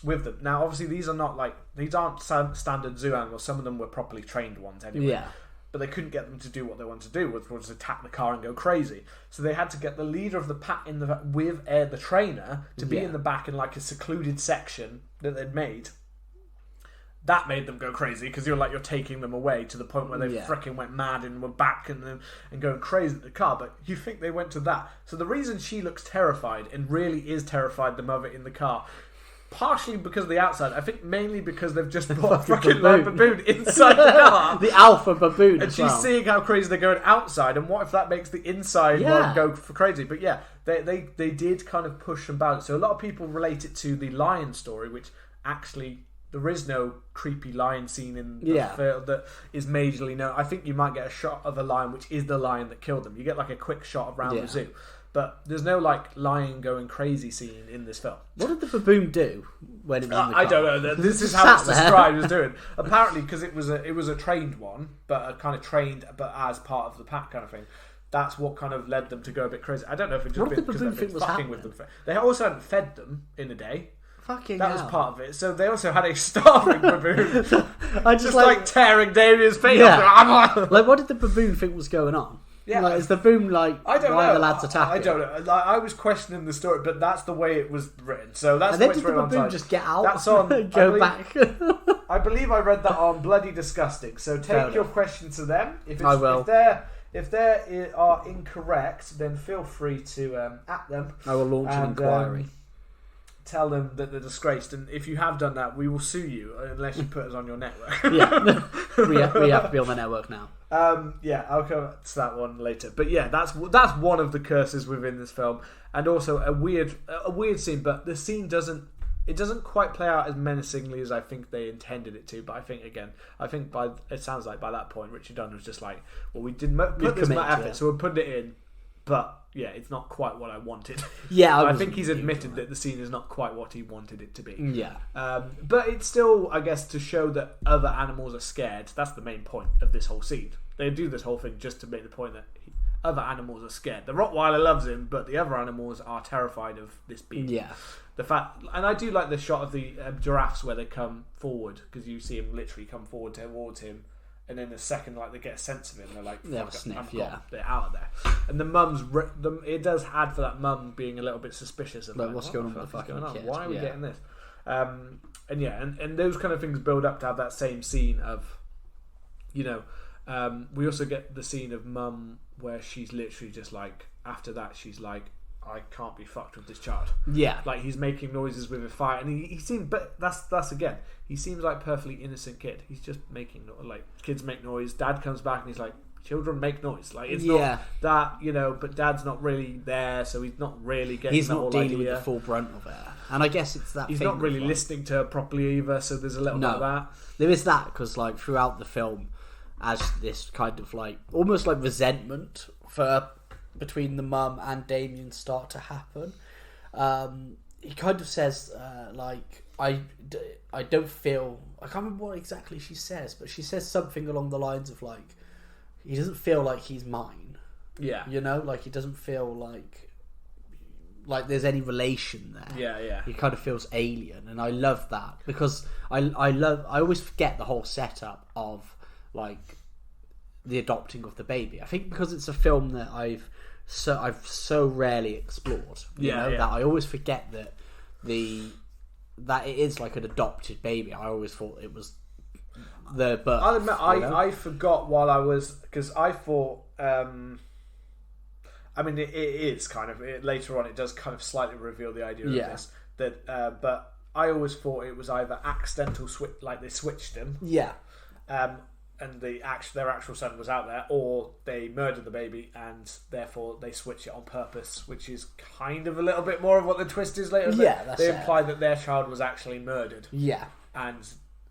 with them. Now, obviously, these aren't standard zoo animals. Some of them were properly trained ones anyway. Yeah. But they couldn't get them to do what they wanted to do, which was attack the car and go crazy. So they had to get the leader of the pack with the trainer to be in the back in like a secluded section that they'd made. That made them go crazy because you're taking them away to the point where they freaking went mad and were back and going crazy at the car. But you think they went to that. So the reason she looks terrified and really is terrified, the mother in the car, partially because of the outside. I think mainly because they've just brought a fucking baboon inside the car. The alpha baboon. And she's seeing how crazy they're going outside, and what if that makes the inside one go for crazy? But they did kind of push and balance. So a lot of people relate it to the lion story, which actually there is no creepy lion scene in the film that is majorly known. I think you might get a shot of a lion, which is the lion that killed them. You get like a quick shot around the zoo. But there's no like lion going crazy scene in this film. What did the baboon do when it was in the car? I don't know. This is how it's described as doing. Apparently, because it was a trained one, but a kind of trained, but as part of the pack kind of thing. That's what kind of led them to go a bit crazy. I don't know if it just been because they've been fucking with them. They also hadn't fed them in a day. That was part of it. So they also had a starving baboon. just like tearing Damien's face off. Like, what did the baboon think was going on? Yeah, like, is the boom like? I don't why know. The lads attacking? I don't know. I was questioning the story, but that's the way it was written. So that's the way it's written on. Did the baboon just get out? That's on. Go back. I believe I read that on Bloody Disgusting. So take your question to them. I will. If they are incorrect, then feel free to at them. I will launch an inquiry. Tell them that they're disgraced, and if you have done that, we will sue you unless you put us on your network. we have to be on the network now. I'll come to that one later. But yeah, that's one of the curses within this film, and also a weird scene. But the scene doesn't it doesn't quite play out as menacingly as I think they intended it to. But I think it sounds like by that point Richard Donner was just like, well, we didn't put this much effort, so we're putting it in. But yeah, it's not quite what I wanted. Yeah, I think he's admitted that the scene is not quite what he wanted it to be. Yeah. But it's still, I guess, to show that other animals are scared. That's the main point of this whole scene. They do this whole thing just to make the point that other animals are scared. The Rottweiler loves him, but the other animals are terrified of this being. Yeah. The fact, and I do like the shot of the giraffes where they come forward, because you see him literally come forward towards him. And in a second, like, they get a sense of him. They're like, they have a sniff, they're out of there. And the mum's, it does add for that mum being a little bit suspicious of like, what's going on with the fucking kid? Why are we getting this? And those kind of things build up to have that same scene of, we also get the scene of mum where she's literally just like, after that, she's like, I can't be fucked with this child. Yeah. Like, he's making noises with a fire, and he seems, but that's again, he seems like a perfectly innocent kid. He's just making, like, kids make noise. Dad comes back and he's like, children make noise. Like, it's not that, but Dad's not really there, so he's not really getting He's that not whole dealing idea. with the full brunt of it. And I guess it's that he's thing not really like, listening to her properly either, so there's a little bit of that. There is that, because, like, throughout the film, as this kind of, like, almost like resentment between the mum and Damien start to happen. He kind of says, I don't feel... I can't remember what exactly she says, but she says something along the lines of, like, he doesn't feel like he's mine. Yeah. Like, he doesn't feel like there's any relation there. Yeah. He kind of feels alien, and I love that, because I always forget the whole setup of, like, the adopting of the baby. I think because it's a film that I've so rarely explored. That I always forget that that it is like an adopted baby. I always thought it was the birth. I'll admit, I forgot while I was, because I thought. It is kind of later on. It does kind of slightly reveal the idea of this. But I always thought it was either accidental switch, like they switched him. Yeah. And their actual son was out there, or they murdered the baby and therefore they switch it on purpose, which is kind of a little bit more of what the twist is later. Yeah, they imply that their child was actually murdered. Yeah, and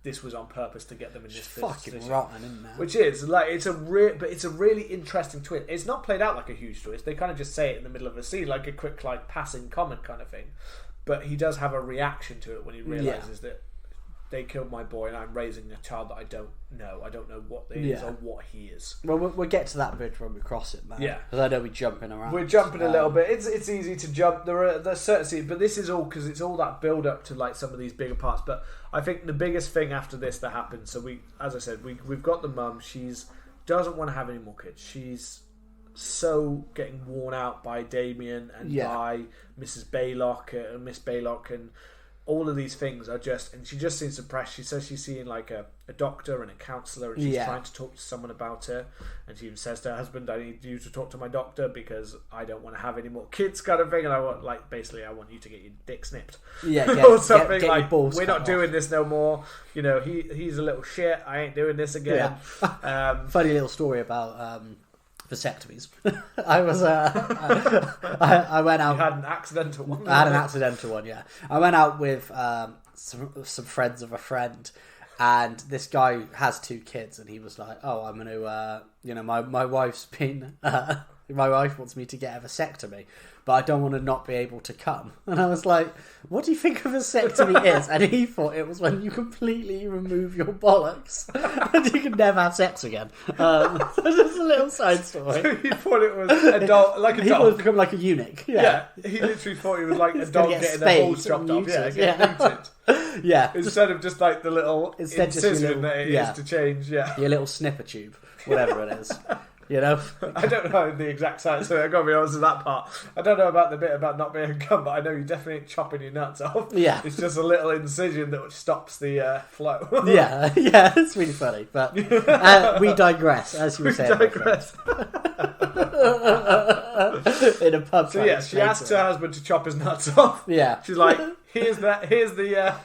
this was on purpose to get them in this fucking position. rotten, isn't it? Which is like it's a really interesting twist. It's not played out like a huge twist. They kind of just say it in the middle of a scene, like a quick like passing comment kind of thing. But he does have a reaction to it when he realizes that they killed my boy and I'm raising a child that I don't know. I don't know what they is or what he is. Well, we'll get to that bridge when we cross it, man. Yeah. Because I know we're jumping around. We're jumping a little bit. It's easy to jump. There's certain scenes, but this is all because it's all that build up to like some of these bigger parts. But I think the biggest thing after this that happens, so as I said, we've got the mum. She's doesn't want to have any more kids. She's so getting worn out by Damien and by Mrs. Baylock and Miss Baylock, and all of these things are just, and she just seems depressed. She says she's seeing like a doctor and a counsellor, and she's trying to talk to someone about her, and she even says to her husband, I need you to talk to my doctor because I don't want to have any more kids, kind of thing, and I want you to get your dick snipped, or something, get like we're not doing this no more, he's a little shit, I ain't doing this again. Funny little story about vasectomies. I was I went out. You had an accidental one. I had an accidental one. Yeah, I went out with some friends of a friend, and this guy has 2 kids, and he was like, "Oh, I'm going to, my wife's been, my wife wants me to get a vasectomy, but I don't want to not be able to come." And I was like, "What do you think a vasectomy is?" And he thought it was when you completely remove your bollocks and you can never have sex again. So just a little side story. So he thought it was a dog, like a he dog. He would become like a eunuch. Yeah, he literally thought it was like a dog getting their balls chopped off. Yeah, instead of just like the little incision that it is to change. Yeah, your little snipper tube, whatever it is. I don't know the exact science, so I've got to be honest with that part. I don't know about the bit about not being a gun, but I know you definitely ain't chopping your nuts off. Yeah. It's just a little incision that stops the flow. yeah, it's really funny. But we digress, as you were saying. We digress. In a pub. So she asks her husband to chop his nuts off. Yeah. She's like, here's the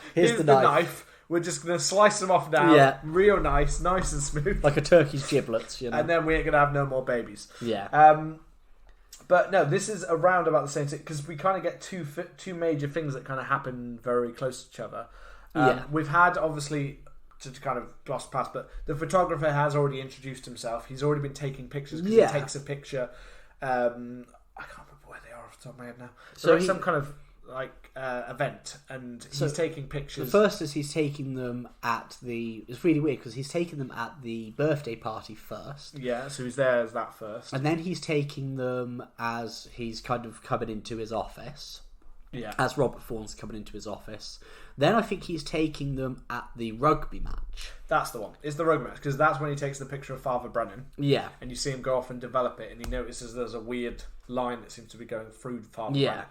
knife. We're just going to slice them off now, real nice and smooth. Like a turkey's giblets, And then we ain't going to have no more babies. Yeah. But no, this is around about the same thing because we kind of get two major things that kind of happen very close to each other. We've had, obviously, to kind of gloss past, but the photographer has already introduced himself. He's already been taking pictures because he takes a picture. I can't remember where they are off the top of my head now. So it's some kind of event, and he's taking pictures. The first is he's taking them at it's really weird because he's taking them at the birthday party first. Yeah, so he's there as that first. And then he's taking them as he's kind of coming into his office. Yeah. As Robert Thorne's coming into his office. Then I think he's taking them at the rugby match. That's the one. It's the rugby match, because that's when he takes the picture of Father Brennan. Yeah. And you see him go off and develop it, and he notices there's a weird line that seems to be going through Father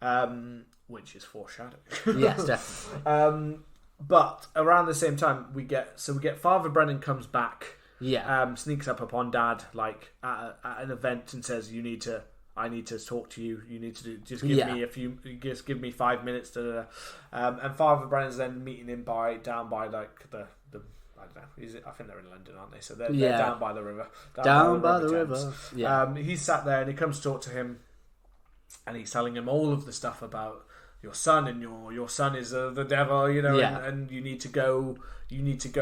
Brennan. Which is foreshadowing. Yes, definitely. But around the same time, we get Father Brennan comes back. Yeah. Sneaks up upon Dad at an event and says, I need to talk to you. You need to give me 5 minutes. And Father Brennan's then meeting him down by the I don't know. I think they're in London, aren't they? So they're down by the river. Down by the river. Yeah. He's sat there and he comes to talk to him, and he's telling him all of the stuff about your son, and your son is the devil, and you need to go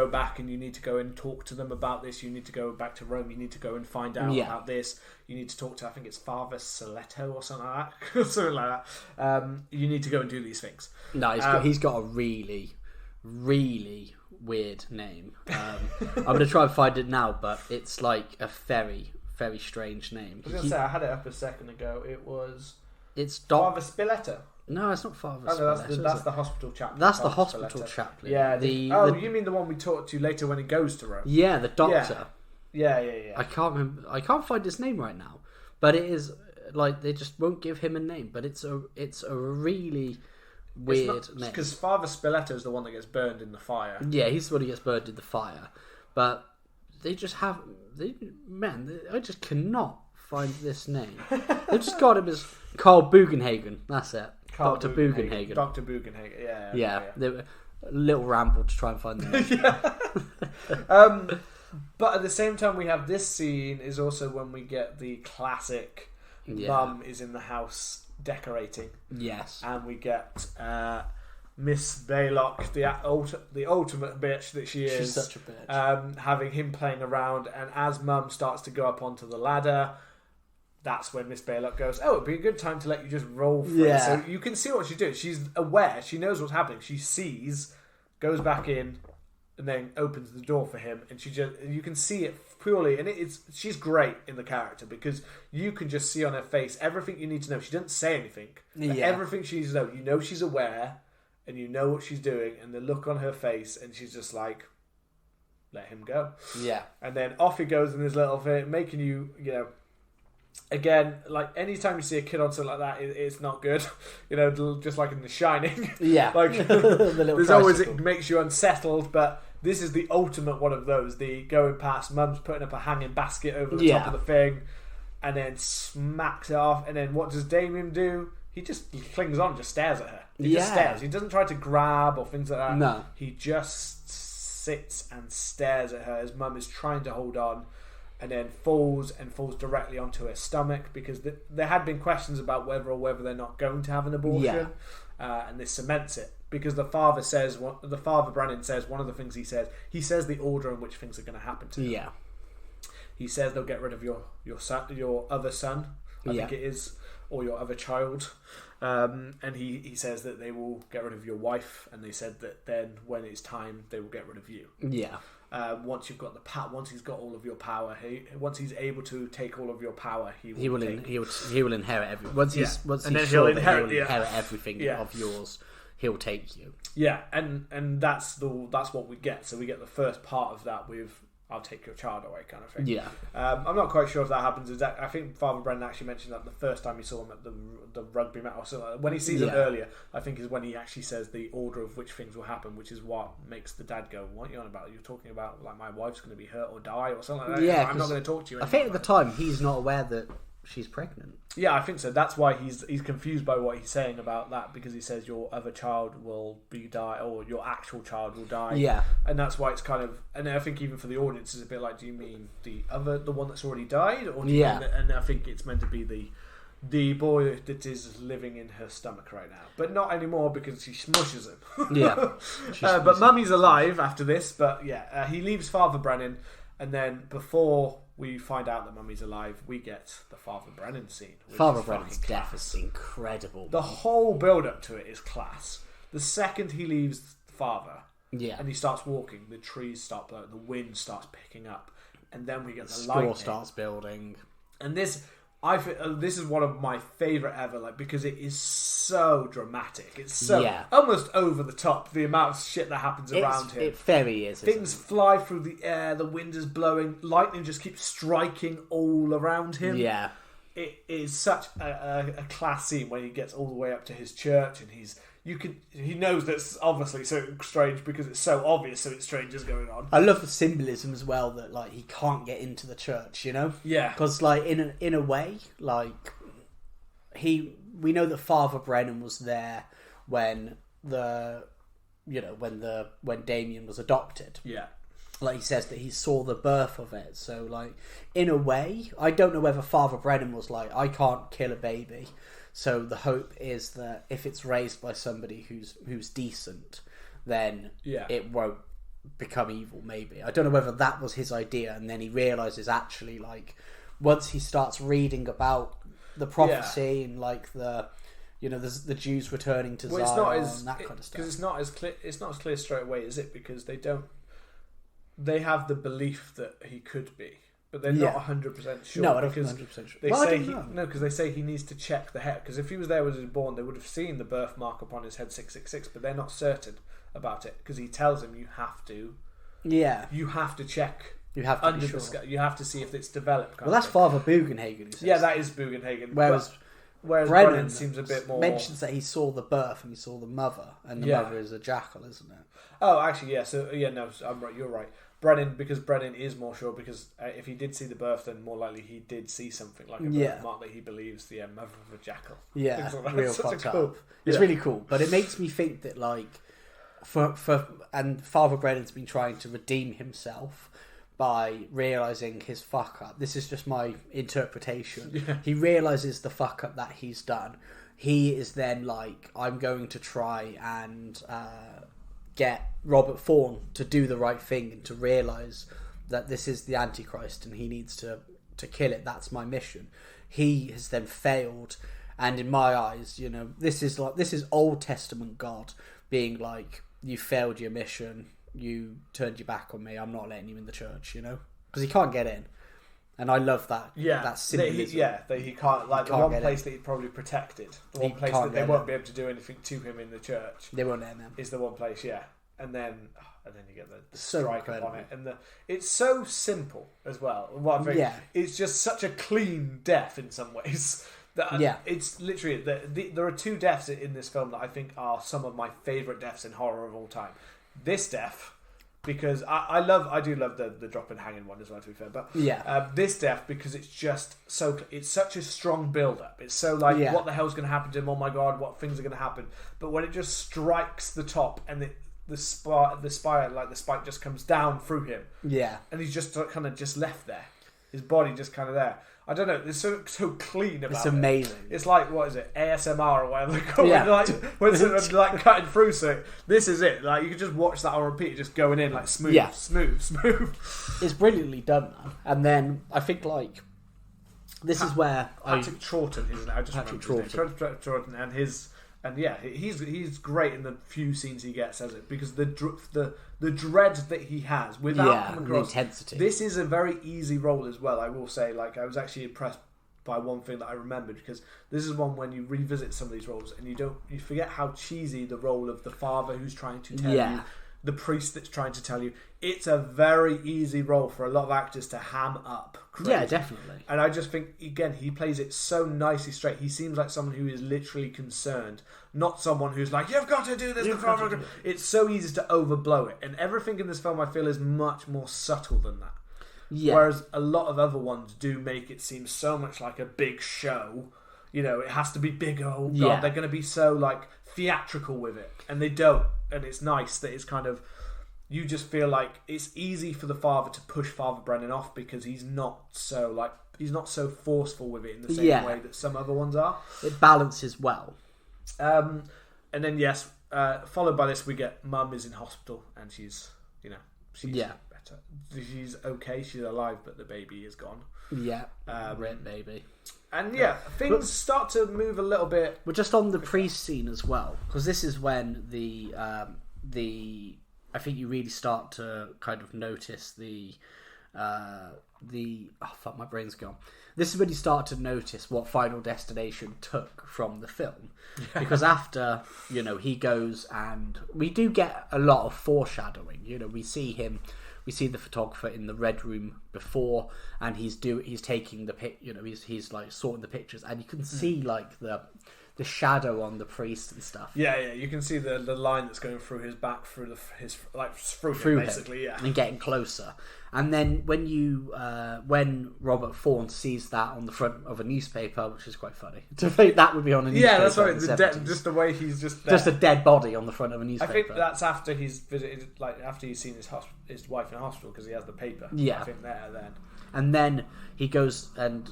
back, and you need to go and talk to them about this. You need to go back to Rome. You need to go and find out about this. You need to talk to, I think it's Father Soletto or something like that. Something like that. You need to go and do these things. No, he's got a really, really weird name. I'm going to try and find it now, but it's like a very, very strange name. I was going to say, I had it up a second ago. It's Father Spiletto. No, it's not Father Spiletto. That's the hospital chaplain. That's the hospital chaplain. Yeah. You mean the one we talked to later when he goes to Rome? Yeah, the doctor. Yeah. I can't remember. I can't find his name right now. But it is like they just won't give him a name. But it's a really weird name. Because Father Spiletto is the one that gets burned in the fire. Yeah, he's the one who gets burned in the fire. But they just have. I just cannot find this name. They've just got him as Carl Bugenhagen. That's it. Dr. Bugenhagen. Dr. Bugenhagen, yeah. Yeah. They were a little ramble to try and find the name. But at the same time, we have this scene is also when we get the classic mum is in the house decorating. Yes. And we get Miss Baylock, the ultimate bitch that she is. She's such a bitch. Having him playing around, and as mum starts to go up onto the ladder, that's when Miss Baylock goes, it'd be a good time to let you just roll through. Yeah. So you can see what she's doing. She's aware. She knows what's happening. She sees, goes back in, and then opens the door for him. And you can see it purely. And she's great in the character because you can just see on her face everything you need to know. She doesn't say anything. But everything she needs to know. You know she's aware, and you know what she's doing. And the look on her face, and she's just like, let him go. Yeah. And then off he goes in his little thing, making you again, like anytime you see a kid on something like that, it's not good. Just like in The Shining. Yeah. Like there's always, it makes you unsettled, but this is the ultimate one of those. The going past, mum's putting up a hanging basket over the top of the thing, and then smacks it off. And then what does Damien do? He just clings on, just stares at her. He just stares. He doesn't try to grab or things like that. No. He just sits and stares at her as mum is trying to hold on. And then falls directly onto her stomach because there had been questions about whether they're not going to have an abortion, and this cements it because the father Brennan says one of the things he says the order in which things are going to happen to him. Yeah, he says they'll get rid of your son, your other son, I think it is, or your other child, and he says that they will get rid of your wife, and they said that then when it's time they will get rid of you. Yeah. Once you've got once he's got all of your power, once he's able to take all of your power, he will inherit everything. Once he's he'll inherit everything of yours, he'll take you. Yeah, and that's what we get. So we get the first part of that with I'll take your child away kind of thing. Yeah. I'm not quite sure if that happens. I think Father Brennan actually mentioned that the first time he saw him at the rugby match. So when he sees it earlier, I think is when he actually says the order of which things will happen, which is what makes the dad go, what are you on about? You're talking about like my wife's going to be hurt or die or something like that. Yeah, I'm not going to talk to you anymore. I think at the time he's not aware that she's pregnant. Yeah, I think so. That's why he's confused by what he's saying about that, because he says your other child will die, or your actual child will die. Yeah. And that's why it's kind of, and I think even for the audience, it's a bit like, do you mean the one that's already died, or do you mean, and I think it's meant to be the boy that is living in her stomach right now, but not anymore because she smushes him. Yeah. But Mummy's alive after this. But yeah, he leaves Father Brennan, and then before we find out that Mummy's alive, we get the Father Brennan scene. Father Brennan's death is incredible. The whole build-up to it is class. The second he leaves Father, and he starts walking, the trees start blowing, the wind starts picking up, and then we get the lightning. Score starts building. And this... I feel this is one of my favourite ever, like, because it is so dramatic. It's so almost over the top, the amount of shit that happens around him. It very is. Things fly through the air, the wind is blowing, lightning just keeps striking all around him. Yeah. It is such a class scene when he gets all the way up to his church, and he knows that's obviously so strange because it's so obvious something strange is going on. I love the symbolism as well that like he can't get into the church, you know? Yeah. Because like in a way, like we know that Father Brennan was there when when Damien was adopted. Yeah. Like he says that he saw the birth of it. So like in a way, I don't know whether Father Brennan was like, I can't kill a baby. So the hope is that if it's raised by somebody who's decent, then it won't become evil, maybe. I don't know whether that was his idea, and then he realises actually, like, once he starts reading about the prophecy and like the Jews returning to Zion and that kind of stuff. Because it's not as clear straight away, is it? Because they have the belief that he could be. But they're not 100% sure. No, I don't think 100% sure. Because they say he needs to check the head. Because if he was there when he was born, they would have seen the birthmark upon his head 666. But they're not certain about it because he tells him you have to. Yeah. You have to check. You have to under the skull. You have to see if it's developed. Well, that's Father Bugenhagen who says. Yeah, that is Bugenhagen. Whereas Brennan seems a bit more. Mentions that he saw the birth and he saw the mother, and the mother is a jackal, isn't it? Oh, actually, yeah. So I'm right. You're right. Brennan is more sure, because if he did see the birth, then more likely he did see something like a birthmark that he believes the mother of a jackal. Yeah, like real fucked up. It's really cool, but it makes me think that like and Father Brennan's been trying to redeem himself by realising his fuck up. This is just my interpretation. Yeah. He realises the fuck up that he's done. He is then like, I'm going to try and get Robert Thorne to do the right thing and to realise that this is the Antichrist and he needs to kill it. That's my mission. He has then failed, and in my eyes, this is Old Testament God being like, you failed your mission, you turned your back on me, I'm not letting you in the church, because he can't get in. And I love that. Yeah, that symbolism. that he can't, like, the one place that he probably protected, the one place that they won't be able to do anything to him in the church. They won't let him in. Is the one place, and then you get the strike upon it, and it's so simple as well. What I think, it's just such a clean death in some ways. It's literally there are two deaths in this film that I think are some of my favourite deaths in horror of all time. This death, because I do love the drop and hanging one as well, to be fair, but this death, because it's just it's such a strong build up. It's so like, what the hell's going to happen to him? Oh my god, what things are going to happen? But when it just strikes the top and the spike just comes down through him, and he's just kind of just left there, his body just kind of there. I don't know. It's so clean about it. It's amazing. It's like, what is it, ASMR or whatever they call it? Like, when it's like cutting through. So this is it. Like, you can just watch that on repeat, just going in like smooth. It's brilliantly done, man. And then I think like this is where Patrick Troughton, isn't it? I just Patrick Troughton and his. And he's great in the few scenes he gets as it, because the dread that he has without coming across the intensity. This is a very easy role as well. I will say, like, I was actually impressed by one thing that I remembered, because this is one when you revisit some of these roles and you forget how cheesy the role of the father who's trying to tell you, the priest that's trying to tell you. It's a very easy role for a lot of actors to ham up. Crazy. Yeah, definitely. And I just think, again, he plays it so nicely straight. He seems like someone who is literally concerned, not someone who's like, you've got to do this. It's so easy to overblow it. And everything in this film, I feel, is much more subtle than that. Yeah. Whereas a lot of other ones do make it seem so much like a big show. It has to be bigger. Oh God, they're going to be so like theatrical with it, and they don't. And it's nice that it's kind of, you just feel like it's easy for the father to push Father Brennan off because he's not so forceful with it in the same way that some other ones are. It balances well. And then followed by this, we get Mum is in hospital and she's better. She's okay. She's alive, but the baby is gone. Yeah, rip baby. And things start to move a little bit. We're just on the priest scene as well, because this is when I think you really start to kind of notice my brain's gone. This is when you start to notice what Final Destination took from the film, because after he goes, and we do get a lot of foreshadowing. We see the photographer in the red room before, and he's taking the pic. He's like sorting the pictures, and you can see like the shadow on the priest and stuff. Yeah, you can see the line that's going through his back, through him, basically, and getting closer. And then when Robert Thorne sees that on the front of a newspaper, which is quite funny to think that would be on a newspaper. Yeah, that's right. Just the way he's just there. Just a dead body on the front of a newspaper. I think that's after he's visited, like after he's seen his wife in hospital, because he has the paper. Yeah, I think then. And then he goes and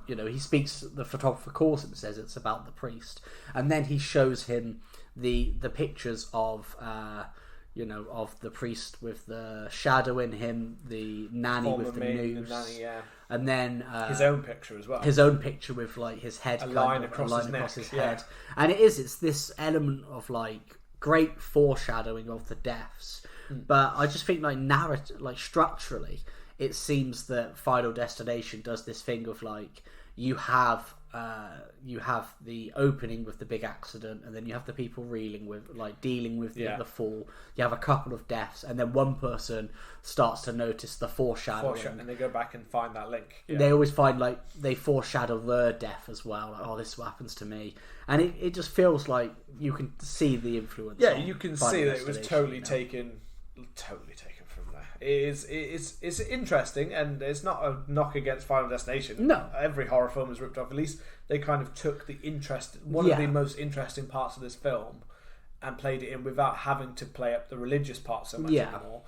he speaks. The photographer calls him and says it's about the priest, and then he shows him the pictures of the priest with the shadow in him, the nanny with the noose, and then his own picture as well. His own picture with like his head, a line across his head, and it's this element of like great foreshadowing of the deaths. But I just think like structurally, it seems that Final Destination does this thing of like you have the opening with the big accident, and then you have the people dealing with the fall. You have a couple of deaths, and then one person starts to notice the foreshadowing, and they go back and find that link. They always find like they foreshadow their death as well. Like, oh, this is what happens to me, and it just feels like you can see the influence. Yeah, you can see that it was totally taken from there. It's interesting, and it's not a knock against Final Destination. No, every horror film is ripped off. At least they kind of took one of the most interesting parts of this film and played it in without having to play up the religious part so much anymore.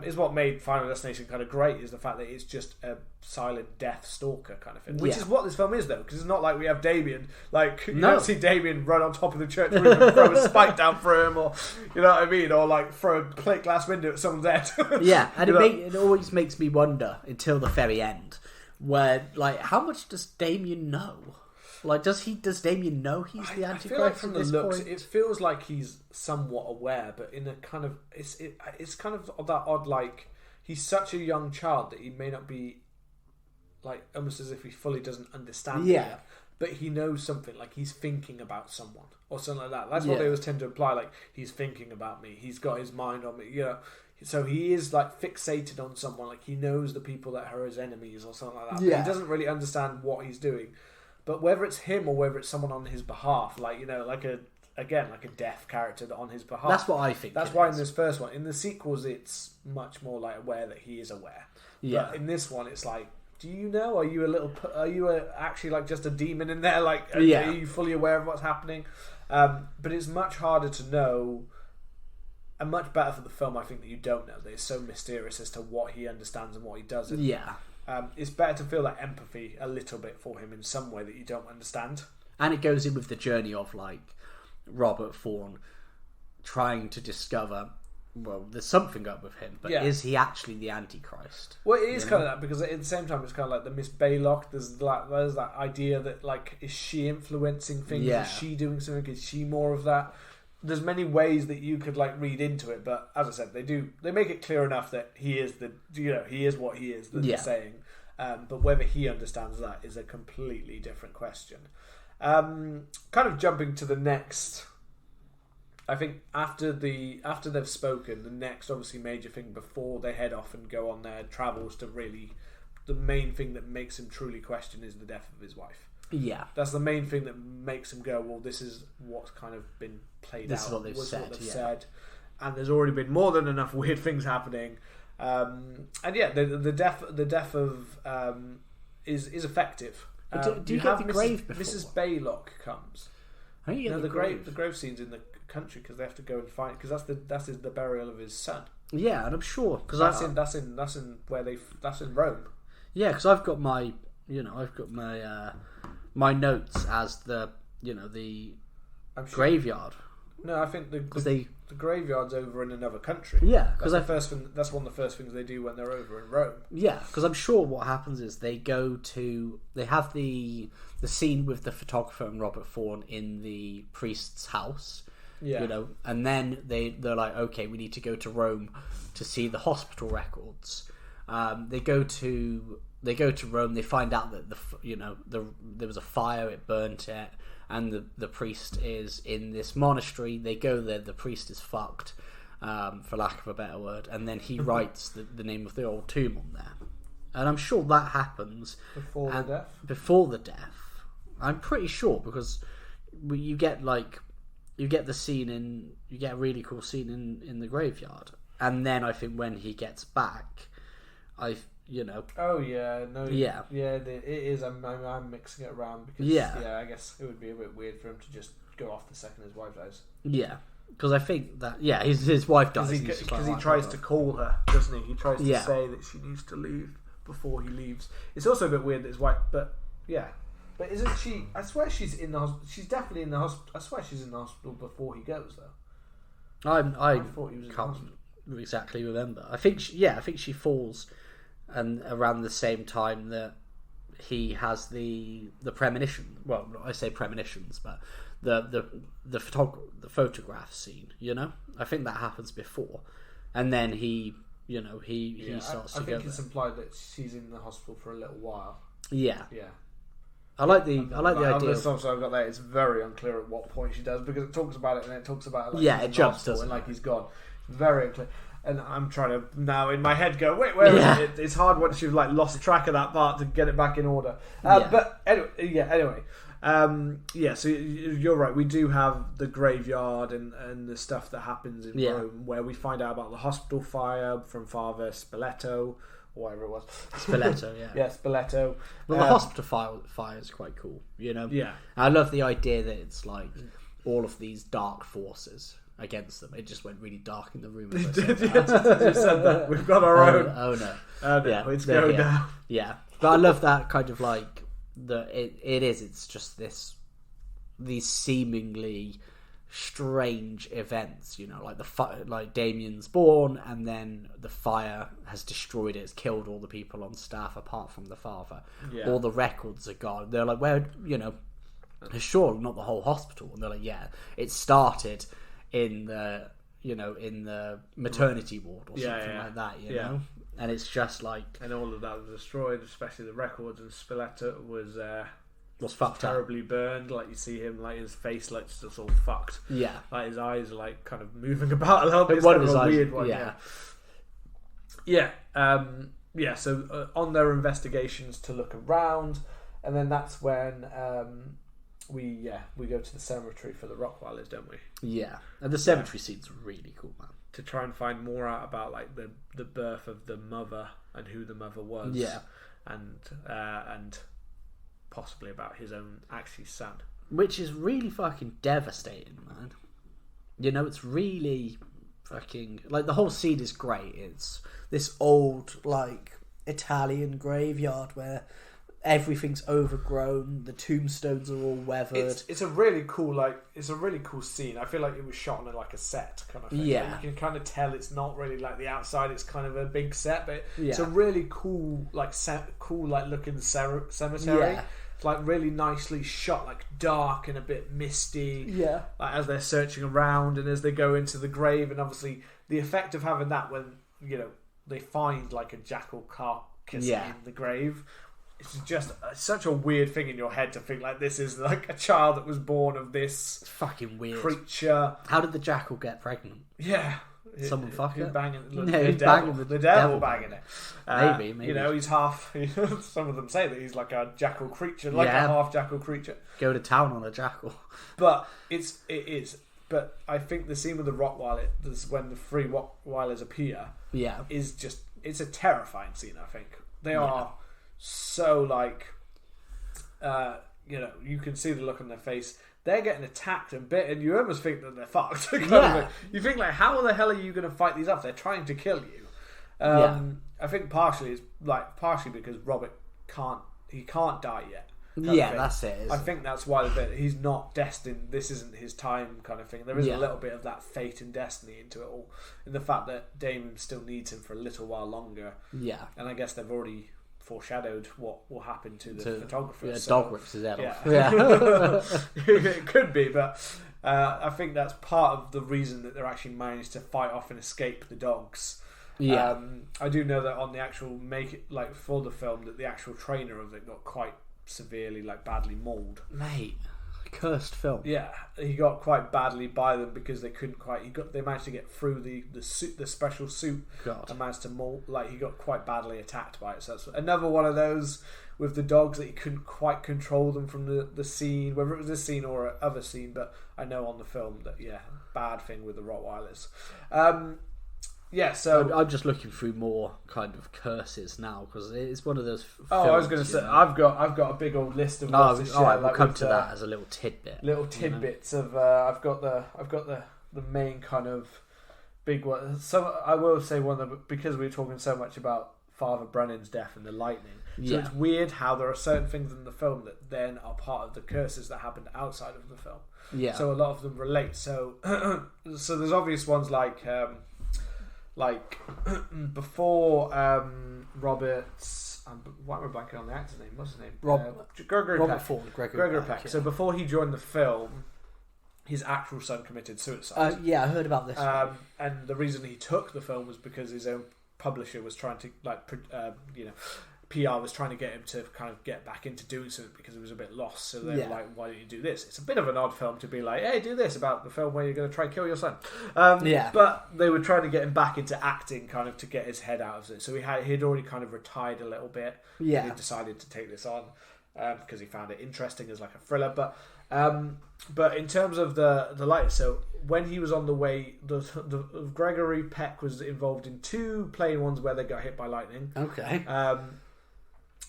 Is what made Final Destination kind of great, is the fact that it's just a silent death stalker kind of thing, which is what this film is, though, because it's not like we have Damien, like you don't see Damien run on top of the church roof and throw a spike down for him, or you know what I mean, or like throw a plate glass window at someone's head. And it always makes me wonder until the very end, where like how much does Damien know? Like, does Damien know he's the Antichrist? I feel like from the looks, it feels like he's somewhat aware, but in a kind of it's kind of that odd, like he's such a young child that he may not be, like almost as if he fully doesn't understand it, but he knows something, like he's thinking about someone or something like that. That's what they always tend to imply, like he's thinking about me, he's got his mind on me, so he is like fixated on someone, like he knows the people that are his enemies or something like that. But he doesn't really understand what he's doing. But whether it's him or whether it's someone on his behalf, like like a deaf character on his behalf. That's what I think. That's why in this first one, in the sequels, it's much more like aware that he is aware. Yeah. But in this one, it's like, do you know? Are you actually like just a demon in there? Like, are you fully aware of what's happening? But it's much harder to know, and much better for the film, I think, that you don't know. That it's so mysterious as to what he understands and what he doesn't. Yeah. It's better to feel that empathy a little bit for him in some way that you don't understand. And it goes in with the journey of like Robert Thorne trying to discover, well, there's something up with him, but is he actually the Antichrist? Well, it is kind of that, because at the same time it's kind of like the Miss Baylock. There's that idea that like, is she influencing things? Is she doing something? Is she more of that? There's many ways that you could like read into it, but as I said, they make it clear enough that he is he is what he is that they're saying. But whether he understands that is a completely different question. Kind of jumping to the next, I think after they've spoken, the next obviously major thing before they head off and go on their travels to really, the main thing that makes him truly question is the death of his wife. Yeah, that's the main thing that makes him go, well, this is what's kind of been played out. This is what they've said. And there's already been more than enough weird things happening. And yeah, the death of is effective. Do you get the grave before? Mrs. Baylock comes. I think you get the grave. The grave scene's in the country because they have to go and find, because that's the burial of his son. Yeah, and I'm sure because that's in Rome. Yeah, because I've got my my notes as the graveyard. No, I think the graveyard's over in another country. Yeah, because that's one of the first things they do when they're over in Rome. Yeah, because I'm sure what happens is they have the scene with the photographer and Robert Thorne in the priest's house. Yeah. And then they're like, okay, we need to go to Rome to see the hospital records. They go to Rome. They find out that there was a fire. It burnt it, and the priest is in this monastery. They go there. The priest is fucked, for lack of a better word, and then he writes the name of the old tomb on there. And I'm sure that happens before the death. Before the death, I'm pretty sure, because you get the scene you get a really cool scene in the graveyard, and then I think when he gets back, Oh yeah, no. Yeah, it is. I'm mixing it around because I guess it would be a bit weird for him to just go off the second his wife dies. Yeah, because I think that his wife dies because he tries to call her, doesn't he? He tries to say that she needs to leave before he leaves. It's also a bit weird that his wife, but isn't she? I swear she's in the hospital. She's definitely in the hospital. I swear she's in the hospital before he goes though. I thought he was can't exactly remember. I think she falls, and around the same time that he has the premonition. Well, I say premonitions, but the photograph scene. I think that happens before, and then he starts to go. I think it's implied that she's in the hospital for a little while. Yeah. Yeah. I like the idea. I've got that. It's very unclear at what point she does, because it talks about it and then it talks about it. Like it jumps, doesn't it? And like he's gone. Very unclear. And I'm trying to now in my head go, wait, where is it? It's hard once you've lost track of that part to get it back in order. But anyway, so you're right. We do have the graveyard and the stuff that happens in Rome, where we find out about the hospital fire from Father Spoleto. Whatever it was, Spoleto, yeah, Spoleto. Well, the hospital fire is quite cool, Yeah, I love the idea that it's like all of these dark forces against them. It just went really dark in the room. As I said that. You said that. We've got our own. Oh no! It's going down. Yeah, but I love that kind of it's just these seemingly strange events, like Damien's born, and then the fire has destroyed it. It's killed all the people on staff apart from the father. Yeah. All the records are gone. They're like, where, sure, not the whole hospital. And they're like, yeah, it started in the maternity ward or something like that. You know, and it's just like, and all of that was destroyed, especially the records. And Spoleto was fucked terribly burned. Like you see him, like his face, like just all fucked. Yeah, like his eyes are like kind of moving about a little bit. One of his eyes, weird one. So on their investigations to look around, and then that's when we go to the cemetery for the Rockwellers, don't we? Yeah, and the cemetery scene's really cool, man. To try and find more out about like the birth of the mother and who the mother was. Yeah, and possibly about his own actually son, which is really fucking devastating, man. It's really fucking the whole scene is great. It's this old Italian graveyard where everything's overgrown, the tombstones are all weathered. It's a really cool scene. I feel like it was shot on a set kind of thing. Yeah, you can kind of tell it's not really like the outside. It's kind of a big set, but it's a really cool looking cemetery. Yeah. It's really nicely shot, dark and a bit misty. Yeah. As they're searching around and as they go into the grave, and obviously the effect of having that when they find a jackal carcass in the grave. It's just such a weird thing in your head to think this is a child that was born of this fucking weird creature. How did the jackal get pregnant? Yeah. Someone fuck it? The devil banging it. Maybe. He's half. Some of them say that he's a jackal creature, a half jackal creature. Go to town on a jackal. But it is but I think the scene with the Rottweiler, when the 3 Rottweilers appear, is just, it's a terrifying scene. I think they are so like, you can see the look on their face. They're getting attacked and bit, and you almost think that they're fucked. You think like, how the hell are you going to fight these off? They're trying to kill you. I think partially because Robert can't die yet. That's it. I think that's why he's not destined. This isn't his time, kind of thing. There is a little bit of that fate and destiny into it all, in the fact that Damien still needs him for a little while longer. Yeah, and I guess they've already foreshadowed what will happen to the photographer. Yeah, dog rips his head off. It could be, but I think that's part of the reason that they're actually managed to fight off and escape the dogs. Yeah, I do know that on the actual for the film, that the actual trainer of it got quite severely, badly mauled. Mate, cursed film. Yeah, he got quite badly by them because they couldn't quite. They managed to get through the suit, the special suit, and managed to maul. He got quite badly attacked by it. So that's another one of those with the dogs that he couldn't quite control them from the scene, whether it was this scene or other scene. But I know on the film that bad thing with the Rottweilers. So I'm just looking through more kind of curses now because it's one of those. I was going to say I've got a big old list of. We'll come to that as a little tidbit. Little tidbits of I've got the main kind of big one. So I will say one of the, because we were talking so much about Father Brennan's death and the lightning. So it's weird how there are certain things in the film that then are part of the curses that happened outside of the film. Yeah. So a lot of them relate. So there's obvious ones like before Robert's, why am I blanking on the actor's name? What's his name? Robert Ford. Gregory Peck. Yeah. So before he joined the film, his actual son committed suicide. I heard about this. And the reason he took the film was because his own publisher was trying to PR was trying to get him to kind of get back into doing something because he was a bit lost. So they were like, why don't you do this? It's a bit of an odd film to be like, hey, do this about the film where you're going to try and kill your son. But they were trying to get him back into acting kind of to get his head out of it. So he'd already kind of retired a little bit. Yeah. He decided to take this on because he found it interesting as like a thriller. But in terms of the light, so when he was on the way, the Gregory Peck was involved in 2 plane ones where they got hit by lightning. Okay.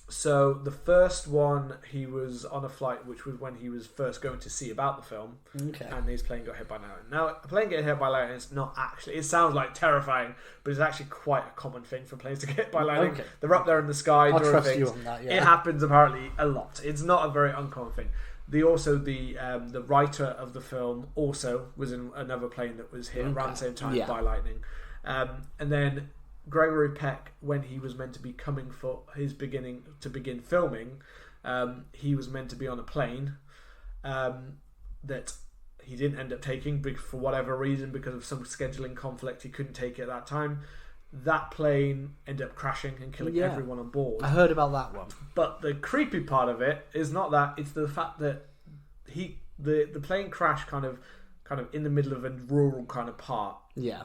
So the first one, he was on a flight, which was when he was first going to see about the film. Okay. And his plane got hit by lightning. Now, a plane getting hit by lightning is not actually... It sounds like terrifying, but it's actually quite a common thing for planes to get hit by lightning. Okay. They're up there in the sky I'll doing trust things. You on that, yeah. It happens apparently a lot. It's not a very uncommon thing. The writer of the film also was in another plane that was hit around the same time by lightning. And then Gregory Peck, when he was meant to be coming for his begin filming, he was meant to be on a plane that he didn't end up taking for whatever reason, because of some scheduling conflict. He couldn't take it at that time. That plane ended up crashing and killing everyone on board. I heard about that one. But the creepy part of it is not that; it's the fact that the plane crashed kind of in the middle of a rural kind of part. Yeah.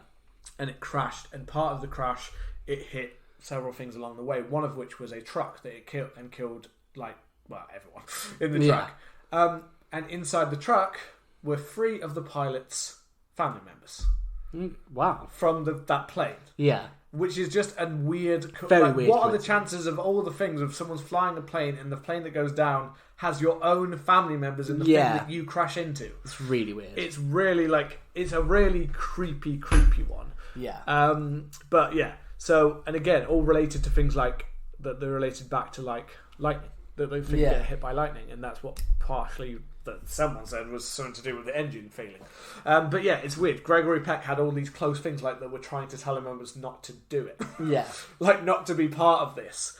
And it crashed, and part of the crash, it hit several things along the way. One of which was a truck that it killed everyone in the truck. And inside the truck were 3 of the pilot's family members. Wow! From that plane. Yeah. Which is just a weird... Very weird. What are the chances of all the things of someone's flying a plane and the plane that goes down has your own family members in the thing that you crash into? It's really weird. It's really it's a really creepy one. Yeah. But yeah. So, and again, all related to things like that. They're related back to lightning. That they think get hit by lightning, and that's what partially that someone said was something to do with the engine failing. But yeah, it's weird. Gregory Peck had all these close things that were trying to tell him members not to do it. Yeah. Not to be part of this,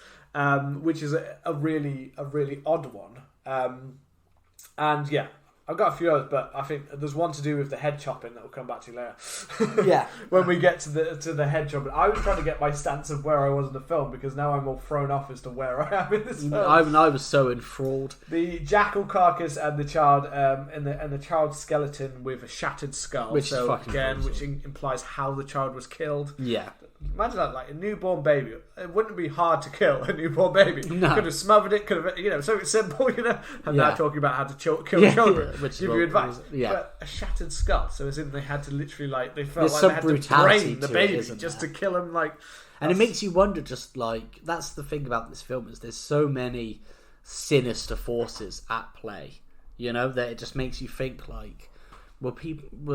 which is a really odd one. And yeah, I've got a few others, but I think there's one to do with the head chopping that we'll come back to later. Yeah. When we get to the head chopping. I was trying to get my stance of where I was in the film, because now I'm all thrown off as to where I am in this film. I was so enthralled. The jackal carcass and the child and the child's skeleton with a shattered skull. Which is fucking again, awesome. Which implies how the child was killed. Yeah. imagine that, like a newborn baby. It wouldn't be hard to kill a newborn baby. No. Could have smothered it. Could have, so it's simple, And now talking about how to kill children, which give you advice. Yeah, but a shattered skull. So as in they had to literally they felt There's like some they had brutality to brain the to baby it, just there? to kill him. And it makes you wonder. Just like that's the thing about this film is there's so many sinister forces at play. That it just makes you think like, were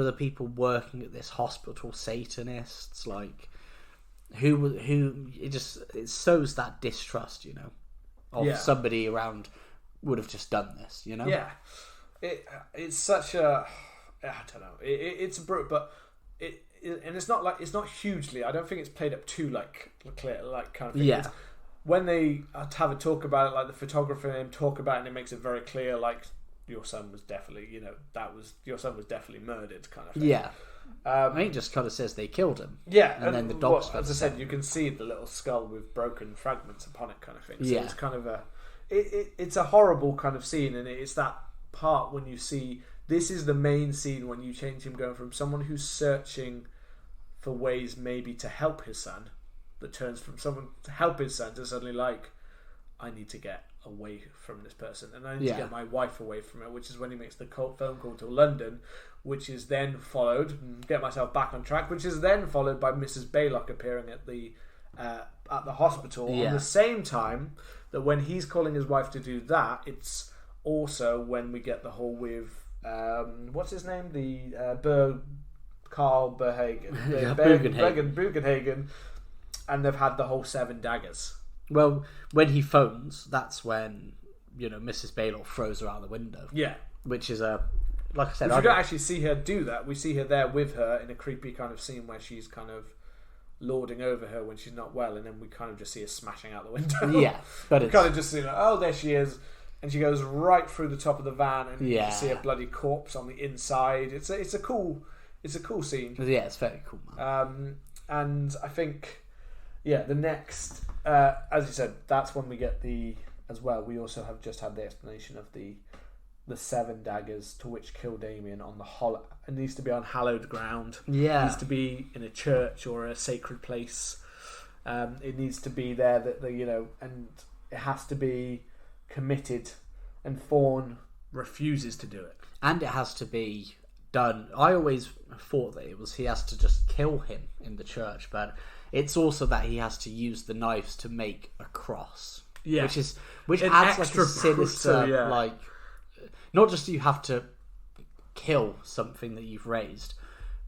the people working at this hospital Satanists? Like, who it sows that distrust, of somebody around would have just done this, Yeah, it's such a, I don't know, it's a brute, but and it's not hugely. I don't think it's played up too clear, kind of thing. Yeah. When they have a talk about it, like the photographer and him talk about it, and it makes it very clear, like, your son was definitely, your son was definitely murdered, kind of thing. Yeah. I think it just kind of says they killed him. Yeah, and then the dogs. As I said, you can see the little skull with broken fragments upon it, kind of thing. So yeah, it's kind of it's a horrible kind of scene, and it's that part when you see this is the main scene when you change him going from someone who's searching for ways maybe to help his son, that turns from someone to help his son to suddenly like, I need to get away from this person, and I need to get my wife away from it, which is when he makes the phone call to London, which is then followed, get myself back on track, which is then followed by Mrs. Baylock appearing at the hospital on the same time that when he's calling his wife to do that, it's also when we get the whole with what's his name, the Carl Berhagen, Bugenhagen, and they've had the whole 7 daggers. Well, when he phones, that's when Mrs. Baylock throws her out the window. Yeah, which is like I said, we don't actually see her do that. We see her there with her in a creepy kind of scene where she's kind of lording over her when she's not well, and then we kind of just see her smashing out the window. Yeah, but we kind of just see her, oh, there she is, and she goes right through the top of the van, and you can see a bloody corpse on the inside. It's a cool scene. Yeah, it's very cool, man. And I think, the next, as you said, that's when we get as well. We also have just had the explanation of the 7 daggers to which kill Damien on the it needs to be on hallowed ground. Yeah, it needs to be in a church or a sacred place. It needs to be there that and it has to be committed. And Thorne refuses to do it, and it has to be done. I always thought that it was he has to just kill him in the church, but it's also that he has to use the knives to make a cross. Yeah, which adds like a sinister not just you have to kill something that you've raised,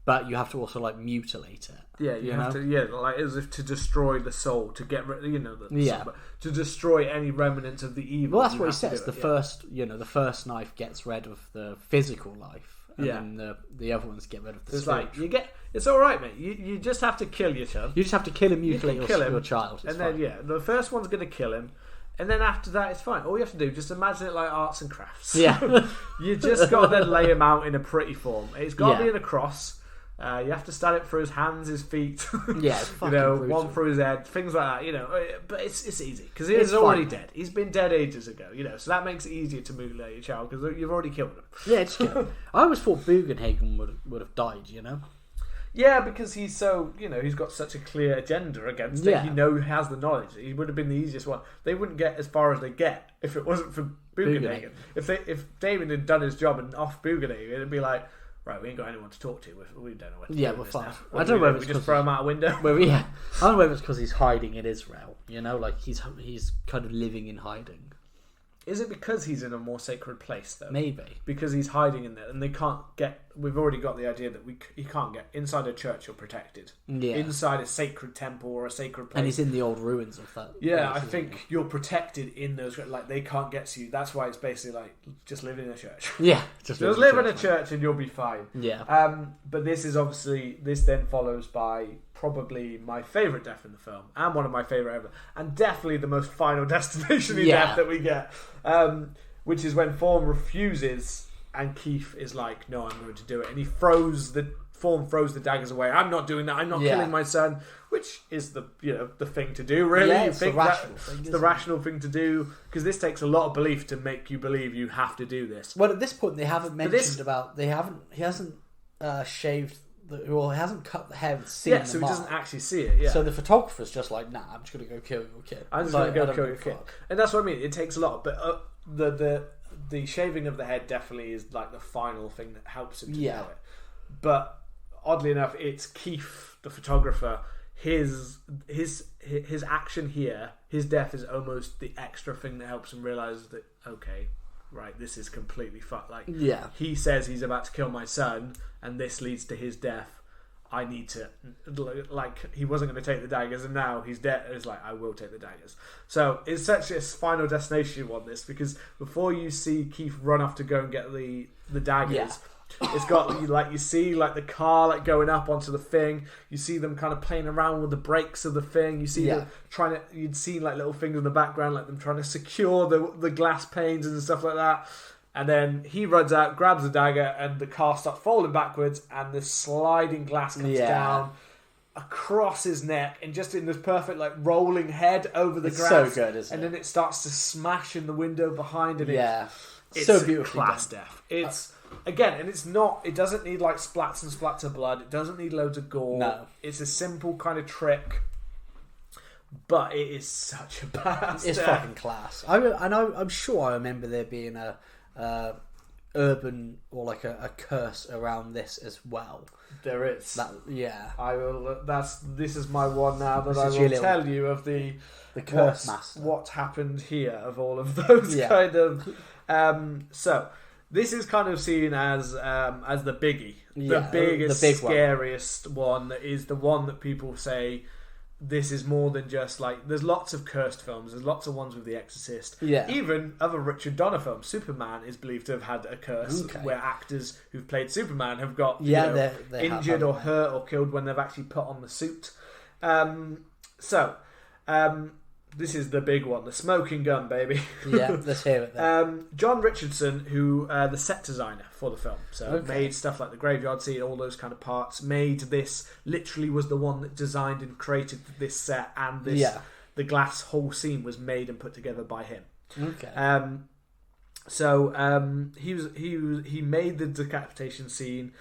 but you have to also mutilate it. Yeah, you have to as if to destroy the soul, to get rid soul, but to destroy any remnants of the evil. Well, that's what he says. The first knife gets rid of the physical life, and then the other ones get rid of the spiritual. It's all right, mate. You just have to kill your child. You just have to kill and mutilate your child, and then the first one's going to kill him. And then after that, it's fine. All you have to do, just imagine it like arts and crafts. Yeah. You just got to then lay him out in a pretty form. It's got to be in a cross. You have to stab it through his hands, his feet. Yeah, it's fucking one through his head, things like that. But it's easy because he's already dead. He's been dead ages ago. So that makes it easier to mutilate your child because you've already killed him. Yeah, just kill him. I always thought Bugenhagen would have died. Yeah, because he's so, he's got such a clear agenda against it. He has the knowledge. He would have been the easiest one. They wouldn't get as far as they get if it wasn't for Bugenhagen. If Damien had done his job and off Bugenhagen, it'd be like, right, we ain't got anyone to talk to. We don't know what to do. Yeah, we're fine. I don't know whether it's just throw him out a window. I don't know whether it's because he's hiding in Israel. He's kind of living in hiding. Is it because he's in a more sacred place, though? Maybe. Because he's hiding in there, and they can't get... We've already got the idea that he can't get... Inside a church, you're protected. Yeah. Inside a sacred temple or a sacred place. And he's in the old ruins of that. Yeah, I think you're protected in those... they can't get to you. That's why it's basically just live in a church. Yeah. Just live in a church and you'll be fine. Yeah. But this is obviously... This then follows by... probably my favourite death in the film, and one of my favourite ever, and definitely the most Final Destination death that we get, which is when Thorne refuses, and Keith is like, "No, I'm going to do it," and Thorne throws the daggers away. I'm not doing that. I'm not killing my son, which is the thing to do. Really, it's the rational thing to do, because this takes a lot of belief to make you believe you have to do this. Well, at this point, they haven't mentioned he hasn't shaved Well, he hasn't cut the hair and seen the so mark. he doesn't actually see it. Yeah. So the photographer's just like, nah, I'm just gonna go kill your kid. I'm just going to go kill your kid. And that's what I mean. It takes a lot, but the shaving of the head definitely is like the final thing that helps him to do it. But oddly enough, it's Keith, the photographer. His action here, his death is almost the extra thing that helps him realize that, okay, right, this is completely fucked. Like, he says he's about to kill my son, and this leads to his death. I need to, like, he wasn't going to take the daggers, and now he's dead. It's like, I will take the daggers. So it's such a Final Destination you want this, because before you see Keith run off to go and get the daggers, it's got, like, you see, like, the car, like, going up onto the thing. You see them kind of playing around with the brakes of the thing. You see them trying to, you'd see, like, little things in the background, like them trying to secure the glass panes and stuff like that. And then he runs out, grabs the dagger, and the car starts falling backwards, and the sliding glass comes down across his neck, and just in this perfect, like, rolling head over the grass. So good, isn't it? And then it starts to smash in the window behind, and it's so beautifully class done. death. It's again, and it's not. It doesn't need like splats and splats of blood. It doesn't need loads of gore. No, it's a simple kind of trick. But it is such a badass. It's fucking class. I'm sure I remember there being a urban or like a curse around this as well. There is. I will. This is my one now that I will tell you of the curse master. What happened here of all of those kind of. So this is kind of seen as the biggie, the biggest, the scariest one. That is the one that people say. This is more than just like... There's lots of cursed films. There's lots of ones with The Exorcist. Yeah. Even other Richard Donner films. Superman is believed to have had a curse where actors who've played Superman have got they injured or hurt or killed when they've actually put on the suit. This is the big one. The smoking gun, baby. Yeah, let's hear it then. John Richardson, who the set designer for the film, made stuff like the graveyard scene, all those kind of parts, made this, literally was the one that designed and created this set, and this the glass whole scene was made and put together by him. Okay. He made the decapitation scene,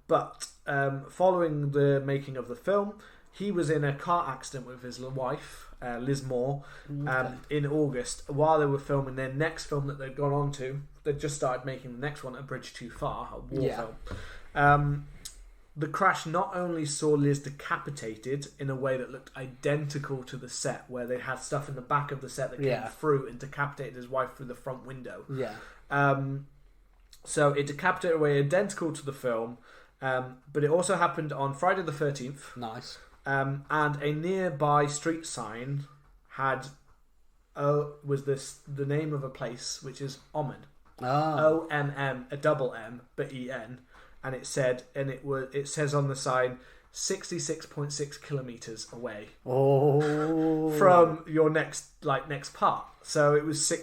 but following the making of the film, he was in a car accident with his wife, Liz Moore, in August while they were filming their next film that they'd gone on to. They'd just started making the next one, A Bridge Too Far, a war film. The crash not only saw Liz decapitated in a way that looked identical to the set, where they had stuff in the back of the set that came through and decapitated his wife through the front window. So it decapitated away identical to the film, but it also happened on Friday the 13th. Nice. And a nearby street sign was the name of a place, which is Omen. O-M-M, a double M, but E-N. And it says on the sign 66.6 kilometers away from your next part. So it was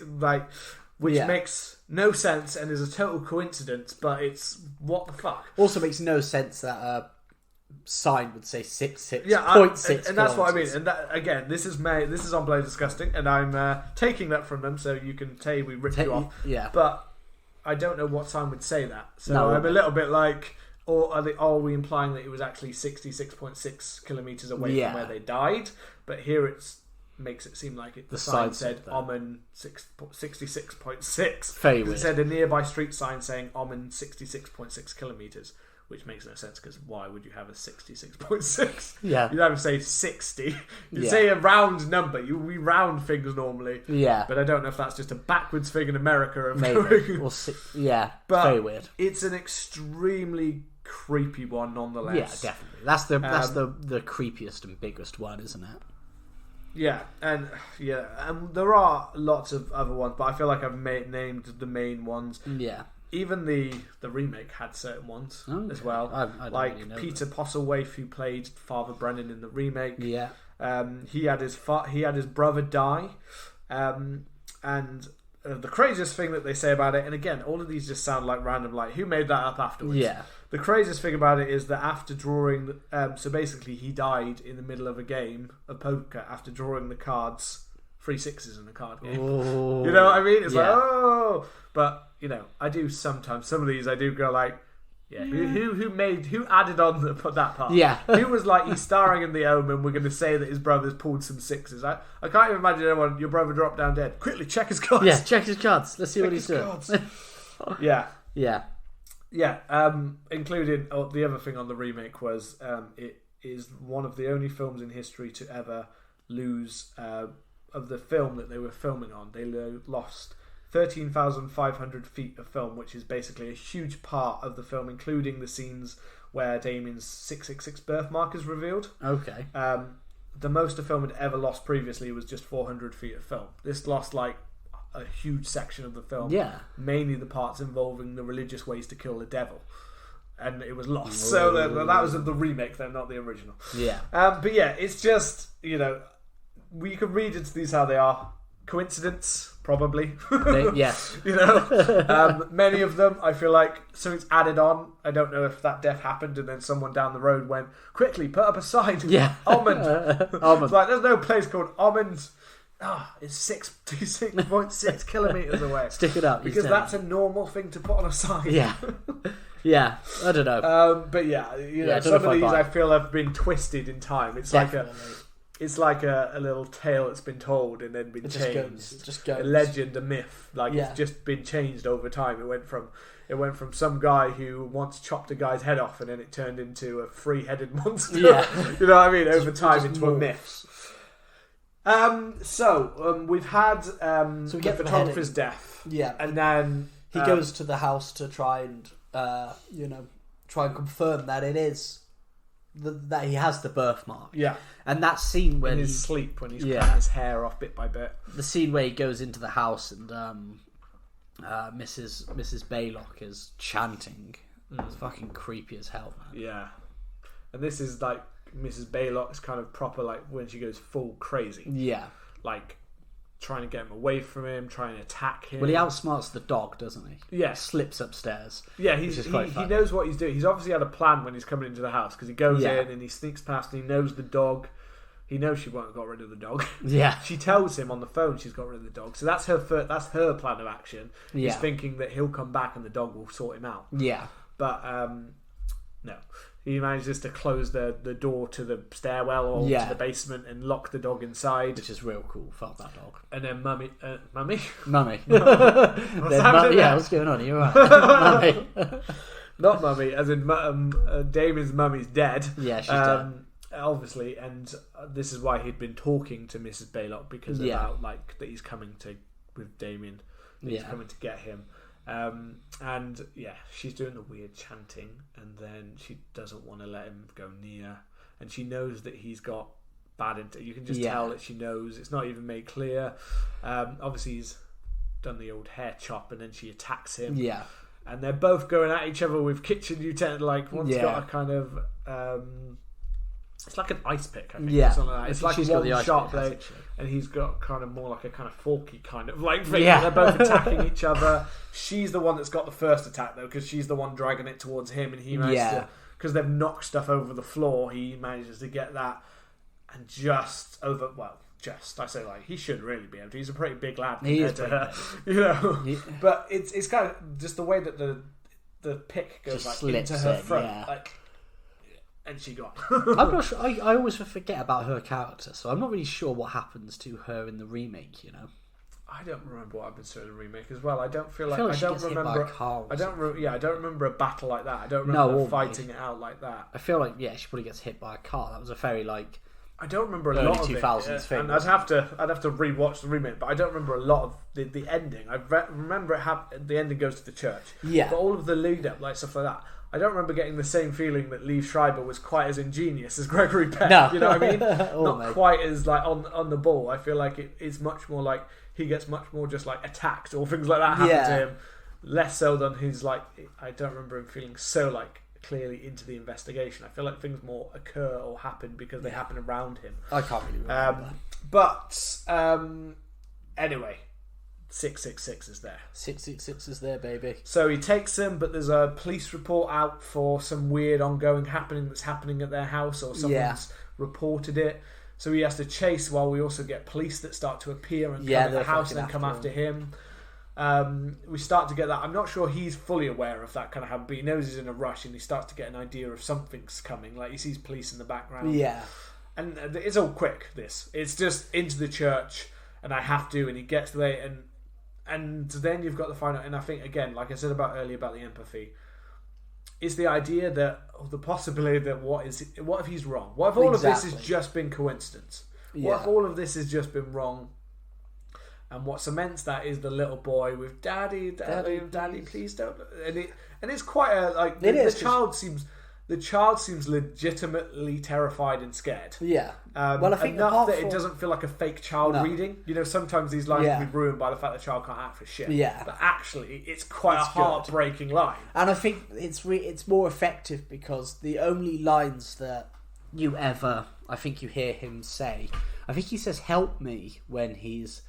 which makes no sense and is a total coincidence, but it's what the fuck. Also makes no sense that a sign would say 66.6 and that's what I mean. And that, again, this is on Bloody Disgusting, and I'm taking that from them, so you can say we ripped you off. Yeah. But I don't know what sign would say that. So I'm a little bit like, or are we implying that it was actually 66.6 kilometers away from where they died? But here makes it seem like the sign said Omen 66.6. Very weird. It said a nearby street sign saying Omen 66.6 kilometers, which makes no sense, because why would you have a 66.6? Yeah. You'd have to say 60. You'd say a round number. We round things normally. Yeah. But I don't know if that's just a backwards thing in America. Maybe. But very weird. It's an extremely creepy one nonetheless. Yeah, definitely. That's the creepiest and biggest one, isn't it? Yeah, and there are lots of other ones, but I feel like I've named the main ones. Yeah. Even the remake had certain ones as well. I don't like really know Peter Postlethwaite, who played Father Brennan in the remake. Yeah. He had his brother die, and the craziest thing that they say about it, and again, all of these just sound like random, like who made that up afterwards. Yeah. The craziest thing about it is that after drawing, so basically he died in the middle of a game of poker after drawing the cards, 3 6s in a card game. Ooh. You know what I mean? It's like, but I do sometimes, some of these I do go like, Yeah, who added on that part? Yeah. Who was like, he's starring in The Omen, we're going to say that his brother's pulled some sixes. I can't even imagine anyone, your brother dropped down dead. Quickly, check his cards. Yeah, check his cards. Let's see what he's doing. Yeah. Yeah. Yeah, including, the other thing on the remake was it is one of the only films in history to ever lose, of the film that they were filming on, they lost 13,500 feet of film, which is basically a huge part of the film, including the scenes where Damien's 666 birthmark is revealed. Okay. The most a film had ever lost previously was just 400 feet of film. This lost like a huge section of the film. Yeah. Mainly the parts involving the religious ways to kill the devil. And it was lost. So that was the remake then, not the original. Yeah. But yeah, it's just, we can read into these how they are. Coincidence, probably. Yes. Many of them, I feel like something's added on. I don't know if that death happened and then someone down the road went, quickly, put up a sign. Yeah. Omen. It's like, there's no place called Omen. It's 6.6 kilometres away. Stick it up. Because that's a normal thing to put on a sign. Yeah. Yeah. I don't know. But yeah, some of these I feel have been twisted in time. It's Definitely. It's like a little tale that's been told and then been changed. It just goes. A legend, a myth. It's just been changed over time. It went from some guy who once chopped a guy's head off and then it turned into a three-headed monster. Yeah. You know what I mean? Over time into a myth. We've had so we get the photographer's death. Yeah. And then he goes to the house to try and confirm that it is that he has the birthmark. Yeah. And that scene when in his sleep, when he's cutting his hair off bit by bit. The scene where he goes into the house and Mrs. Baylock is chanting. It's fucking creepy as hell, man. Yeah. And this is like Mrs. Baylock's kind of proper, like when she goes full crazy. Yeah. Like trying to get him away from him, trying to attack him. Well, he outsmarts the dog, doesn't he? Yeah. Slips upstairs. Yeah, he knows what he's doing. He's obviously had a plan when he's coming into the house because he goes in and he sneaks past and he knows the dog. He knows she won't have got rid of the dog. Yeah. She tells him on the phone she's got rid of the dog. So that's her plan of action. Yeah. He's thinking that he'll come back and the dog will sort him out. Yeah. But no. He manages to close the door to the stairwell or to the basement and lock the dog inside. Which is real cool. Fuck that dog. And then Mummy. Mummy. What's going on? You're right. Mummy. Not Mummy, as in Damien's mummy's dead. Yeah, she's dead. Obviously, and this is why he'd been talking to Mrs. Baylock because about like that he's coming with Damien. He's coming to get him. And she's doing the weird chanting, and then she doesn't want to let him go near, and she knows that he's got bad you can just tell that she knows. It's not even made clear. Obviously he's done the old hair chop, and then she attacks him, and they're both going at each other with kitchen utensils. Like one's got a kind of it's like an ice pick, I think. Yeah. Something like that. It's like one sharp blade, and he's got kind of more like a kind of forky kind of like thing. Yeah. They're both attacking each other. She's the one that's got the first attack though, because she's the one dragging it towards him, and he manages to, because they've knocked stuff over the floor, he manages to get that and I say like he should really be able to. He's a pretty big lad compared to her, But it's kind of just the way that the pick goes just like into her front, like. And she got. I'm not sure. I always forget about her character, so I'm not really sure what happens to her in the remake. I don't remember what happens to her in the remake as well. I don't feel like I don't remember. I don't remember a battle like that. I don't remember fighting it out like that. I feel like she probably gets hit by a car. That was a very I don't remember a early lot of 2000s thing. And I'd have to rewatch the remake, but I don't remember a lot of the ending. I remember the ending goes to the church. Yeah. But all of the lead up, like stuff like that. I don't remember getting the same feeling that Liev Schreiber was quite as ingenious as Gregory Peck. No. You know what I mean? Not quite as like on the ball. I feel like it's much more like he gets much more just like attacked or things like that happen to him. Less so than his like. I don't remember him feeling so like clearly into the investigation. I feel like things more occur or happen because they happen around him. I can't really remember. But anyway. 666 is there. 666 is there, baby. So he takes them, but there's a police report out for some weird ongoing happening that's happening at their house, or someone's reported it. So he has to chase while we also get police that start to appear and come at the house and come after him. We start to get that. I'm not sure he's fully aware of that kind of habit, but he knows he's in a rush, and he starts to get an idea of something's coming. Like he sees police in the background. Yeah. And it's all quick. It's just into the church, and I have to. And he gets there, and then you've got the final. And I think again, like I said earlier about the empathy, is the idea that the possibility that what if he's wrong? What if all of this has just been coincidence? What if all of this has just been wrong? And what cements that is the little boy with daddy, please don't. And it's quite a like the child seems legitimately terrified and scared. Yeah. Well, I think enough that it doesn't feel like a fake child reading. You know, sometimes these lines can be ruined by the fact the child can't act for shit. Yeah. But actually, it's quite a heartbreaking line. And I think it's more effective because the only lines that I think you hear him say, I think he says "help me" when he's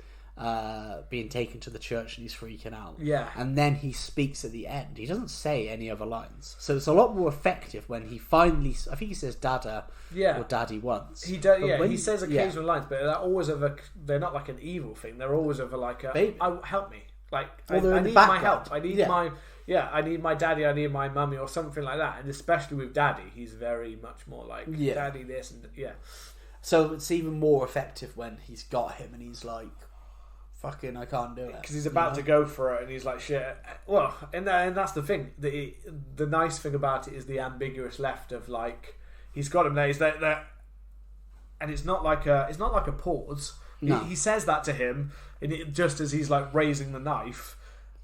being taken to the church and he's freaking out. Yeah. And then he speaks at the end. He doesn't say any other lines. So it's a lot more effective when he finally, I think he says dada or daddy once. He does, he says occasional lines, but they're always they're not like an evil thing. They're always like help me. Like I need my help. I need I need my daddy, I need my mummy or something like that. And especially with daddy, he's very much more like daddy this and So it's even more effective when he's got him and he's like, fucking, I can't do it. Because he's about to go for it and he's like, shit. Well, and that's the thing. The nice thing about it is the ambiguous left of like, he's got him there, he's there. And it's not like a pause. No. He says that to him just as he's like raising the knife.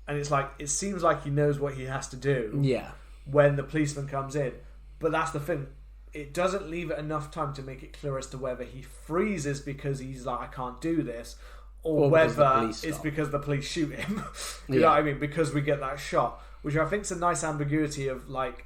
And it's like, it seems like he knows what he has to do when the policeman comes in. But that's the thing. It doesn't leave it enough time to make it clear as to whether he freezes because he's like, I can't do this. Or whether it's because the police shoot him. You know what I mean? Because we get that shot. Which I think is a nice ambiguity of like,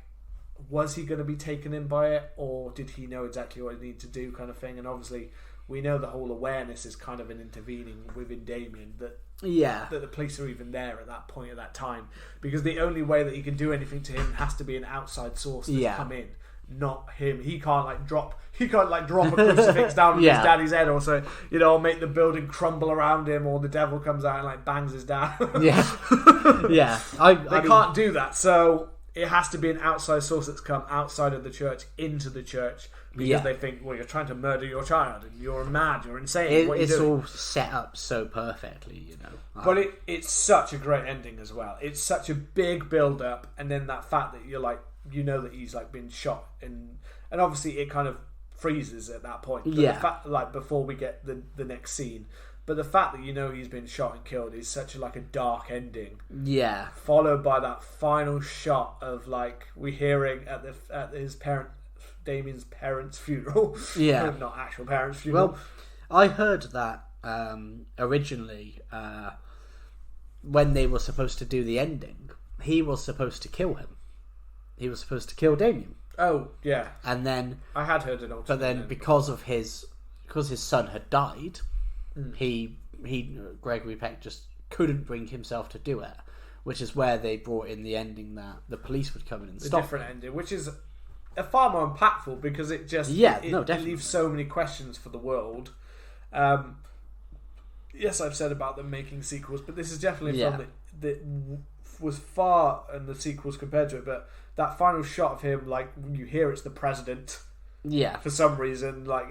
was he going to be taken in by it? Or did he know exactly what he needed to do kind of thing? And obviously, we know the whole awareness is kind of an intervening within Damien that the police are even there at that point, at that time. Because the only way that he can do anything to him has to be an outside source that's come in. Not him. He can't drop a crucifix down on his daddy's head or so, make the building crumble around him, or the devil comes out and like bangs his dad. They can't do that. So it has to be an outside source that's come outside of the church into the church, because they think, well, you're trying to murder your child and you're mad, you're insane. It's all set up so perfectly, But it's such a great ending as well. It's such a big build up, and then that fact that you're like, that he's like been shot, and obviously it kind of freezes at that point. But the fact, like before we get the next scene, but the fact that he's been shot and killed is such a dark ending. Yeah. Followed by that final shot of like we hearing at his Damien's parents' funeral. Yeah. Not actual parents' funeral. Well, I heard that originally when they were supposed to do the ending, he was supposed to kill him. He was supposed to kill Damien. Oh, yeah. And then I had heard it also. But then because his son had died, he Gregory Peck just couldn't bring himself to do it, which is where they brought in the ending that the police would come in and stop. A different ending, which is a far more impactful because it just it leaves so many questions for the world. Yes, I've said about them making sequels, but this is definitely a film that was far in the sequels compared to it, but that final shot of him, like when you hear it's the president, for some reason, like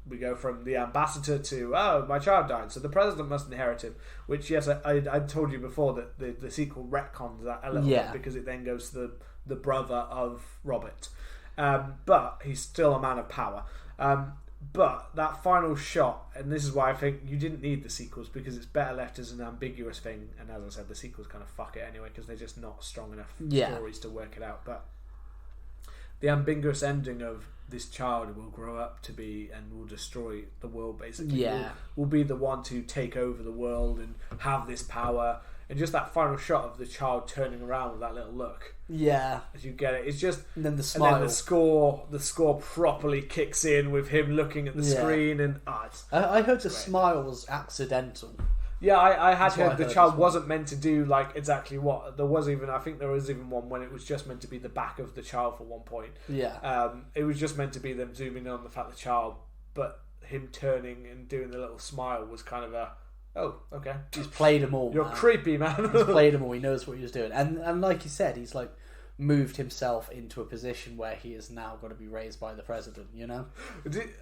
we go from the ambassador to my child died, so the president must inherit him. Which I told you before that the sequel retcons that a little bit, because it then goes to the brother of Robert, but he's still a man of power. But that final shot, and this is why I think you didn't need the sequels, because it's better left as an ambiguous thing. And as I said, the sequels kind of fuck it anyway, because they're just not strong enough stories to work it out. But the ambiguous ending of this child will grow up to be and will destroy the world, basically. Will be the one to take over the world and have this power. And just that final shot of the child turning around with that little look. Yeah. As you get it. It's just... And then the smile. And then the score properly kicks in with him looking at the screen. And I heard the smile was accidental. Yeah, I had heard the child wasn't meant to do like exactly what... I think there was even one when it was just meant to be the back of the child for one point. Yeah. It was just meant to be them zooming in on the fact the child... But him turning and doing the little smile was kind of a... Oh, okay. He's played them all. You're man. creepy, man. He's played them all. He knows what he was doing, and like you said, he's like moved himself into a position where he is now going to be raised by the president. You know.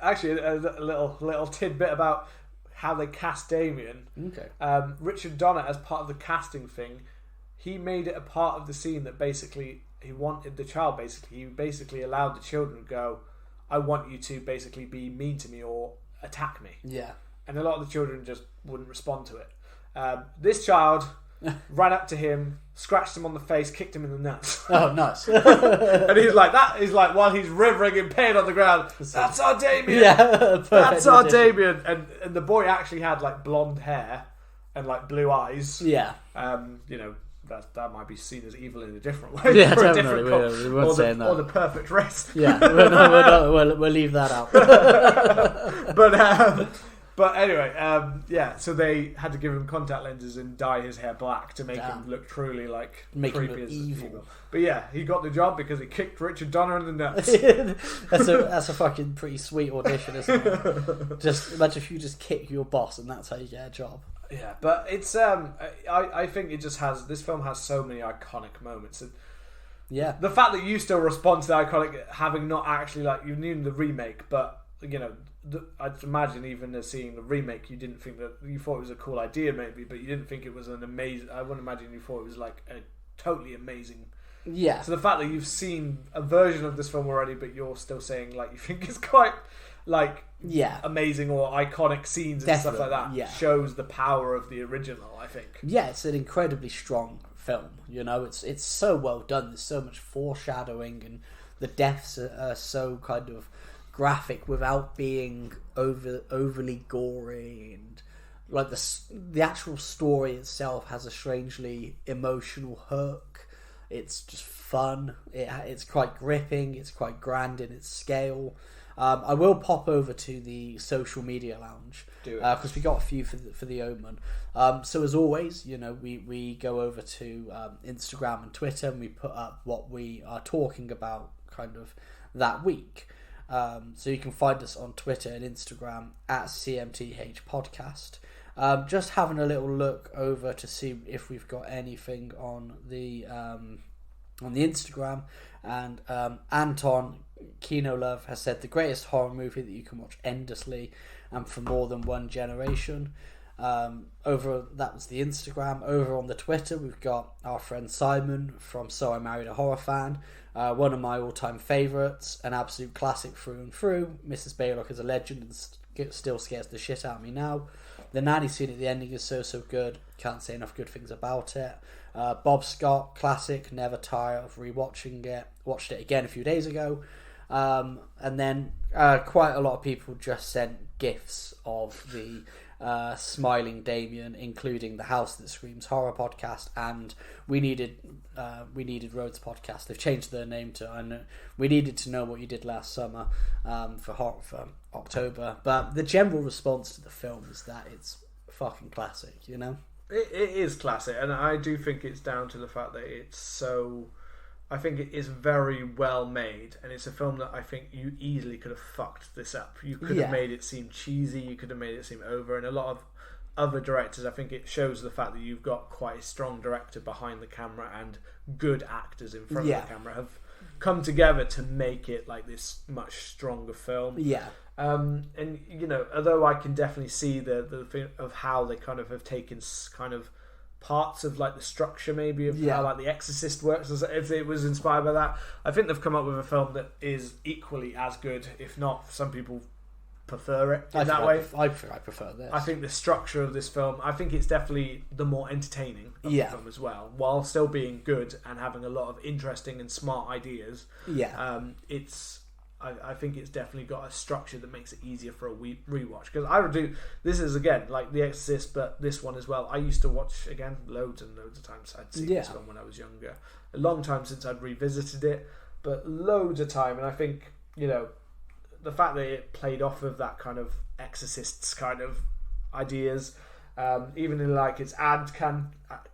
Actually, a little tidbit about how they cast Damien. Okay. Richard Donner, as part of the casting thing, he made it a part of the scene that basically he wanted the child. He basically allowed the children to go, "I want you to basically be mean to me or attack me." Yeah. And a lot of the children just wouldn't respond to it. This child ran up to him, scratched him on the face, kicked him in the nuts. Oh, nice. And he's like, while he's writhing in pain on the ground, "That's our Damien." Yeah, that's our Damien. And the boy actually had like blonde hair and like blue eyes. Yeah. You know, that might be seen as evil in a different way. Yeah, for definitely. We weren't saying that. Or the perfect race. Yeah, we'll leave that out. But anyway, so they had to give him contact lenses and dye his hair black to make him look truly like creepy as evil. But yeah, he got the job because he kicked Richard Donner in the nuts. That's a fucking pretty sweet audition, isn't it? Just imagine if you just kick your boss and that's how you get a job. Yeah, but it's I think it just has, this film has so many iconic moments. And yeah, the fact that you still respond to the iconic, having not actually like, you've known the remake, but you know, I'd imagine even as seeing the remake, you didn't think that, you thought it was a cool idea maybe, but you didn't think it was an amazing. I wouldn't imagine you thought it was like a totally amazing. Yeah. So the fact that you've seen a version of this film already, but you're still saying like you think it's quite like amazing or iconic scenes and stuff like that, shows the power of the original, I think. Yeah, it's an incredibly strong film. You know, it's so well done. There's so much foreshadowing, and the deaths are so kind of graphic without being overly gory, and like the actual story itself has a strangely emotional hook. It's just fun. It's quite gripping. It's quite grand in its scale. I will pop over to the social media lounge because we got a few for the Omen. So as always, you know, we go over to Instagram and Twitter, and we put up what we are talking about kind of that week. So you can find us on Twitter and Instagram at CMTH Podcast. Just having a little look over to see if we've got anything on the Instagram, and Anton Kino Love has said the greatest horror movie that you can watch endlessly and for more than one generation. That was the Instagram. Over on the Twitter, we've got our friend Simon from So I Married a Horror Fan, one of my all-time favourites, an absolute classic through and through. Mrs. Baylock is a legend and still scares the shit out of me now. The nanny scene at the ending is so good. Can't say enough good things about it. Bob Scott, classic, never tire of rewatching it. Watched it again a few days ago. And then quite a lot of people just sent GIFs of the smiling Damien, including the House That Screams Horror podcast, and we needed Roads podcast. They've changed their name to, and we needed to know what you did last summer for October. But the general response to the film is that it's fucking classic, you know. It is classic, and I do think it's down to the fact that it's so. I think it is very well made, and it's a film that I think you easily could have fucked this up. You could have made it seem cheesy, you could have made it seem over, and a lot of other directors, I think it shows the fact that you've got quite a strong director behind the camera and good actors in front of the camera have come together to make it like this much stronger film. Yeah. And you know, although I can definitely see the thing of how they kind of have taken kind of parts of like the structure maybe of how like The Exorcist works, as if it was inspired by that, I think they've come up with a film that is equally as good, if not, some people prefer it in that way. I prefer this. I think the structure of this film, I think it's definitely the more entertaining of the film as well, while still being good and having a lot of interesting and smart ideas. I think it's definitely got a structure that makes it easier for a rewatch. Because I would do, this is again like The Exorcist, but this one as well. I used to watch again loads and loads of times. I'd seen this film when I was younger. A long time since I'd revisited it, but loads of time. And I think, you know, the fact that it played off of that kind of Exorcists kind of ideas, even in like its ad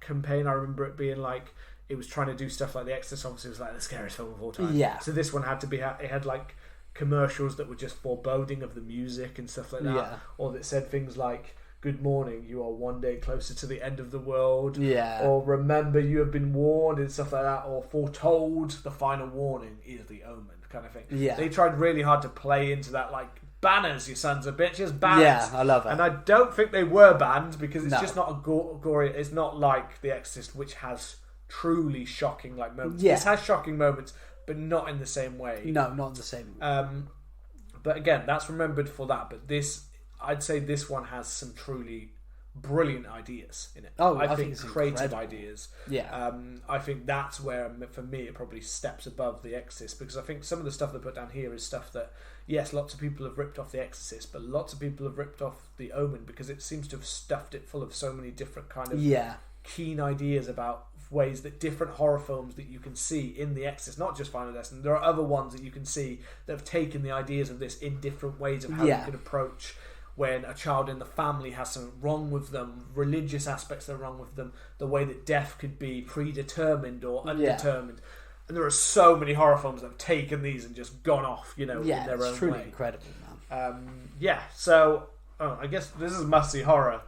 campaign, I remember it being like, it was trying to do stuff like The Exorcist. Obviously, it was like the scariest film of all time. Yeah. So this one had to be. It had like commercials that were just foreboding of the music and stuff like that, or that said things like good morning, you are one day closer to the end of the world. Yeah. Or remember, you have been warned and stuff like that. Or foretold, the final warning is the Omen kind of thing. Yeah. They tried really hard to play into that, like, banners, you sons of bitches, banners. Yeah, I love it. And I don't think they were banned because it's just not a gory. It's not like The Exorcist, which has truly shocking like moments. Yeah. This has shocking moments, but not in the same way. No, not in the same way. But again, that's remembered for that. But this, I'd say this one has some truly brilliant ideas in it. Oh, I think it's creative incredible. ideas. Yeah. I think that's where, for me, it probably steps above The Exorcist, because I think some of the stuff they put down here is stuff that, yes, lots of people have ripped off The Exorcist, but lots of people have ripped off The Omen because it seems to have stuffed it full of so many different kind of keen ideas about ways that different horror films that you can see in The Exorcist, not just Final Destination, there are other ones that you can see that have taken the ideas of this in different ways of how you can approach when a child in the family has something wrong with them, religious aspects that are wrong with them, the way that death could be predetermined or undetermined. And there are so many horror films that have taken these and just gone off, in their own way. It's truly incredible, man. So I guess this is must-see horror.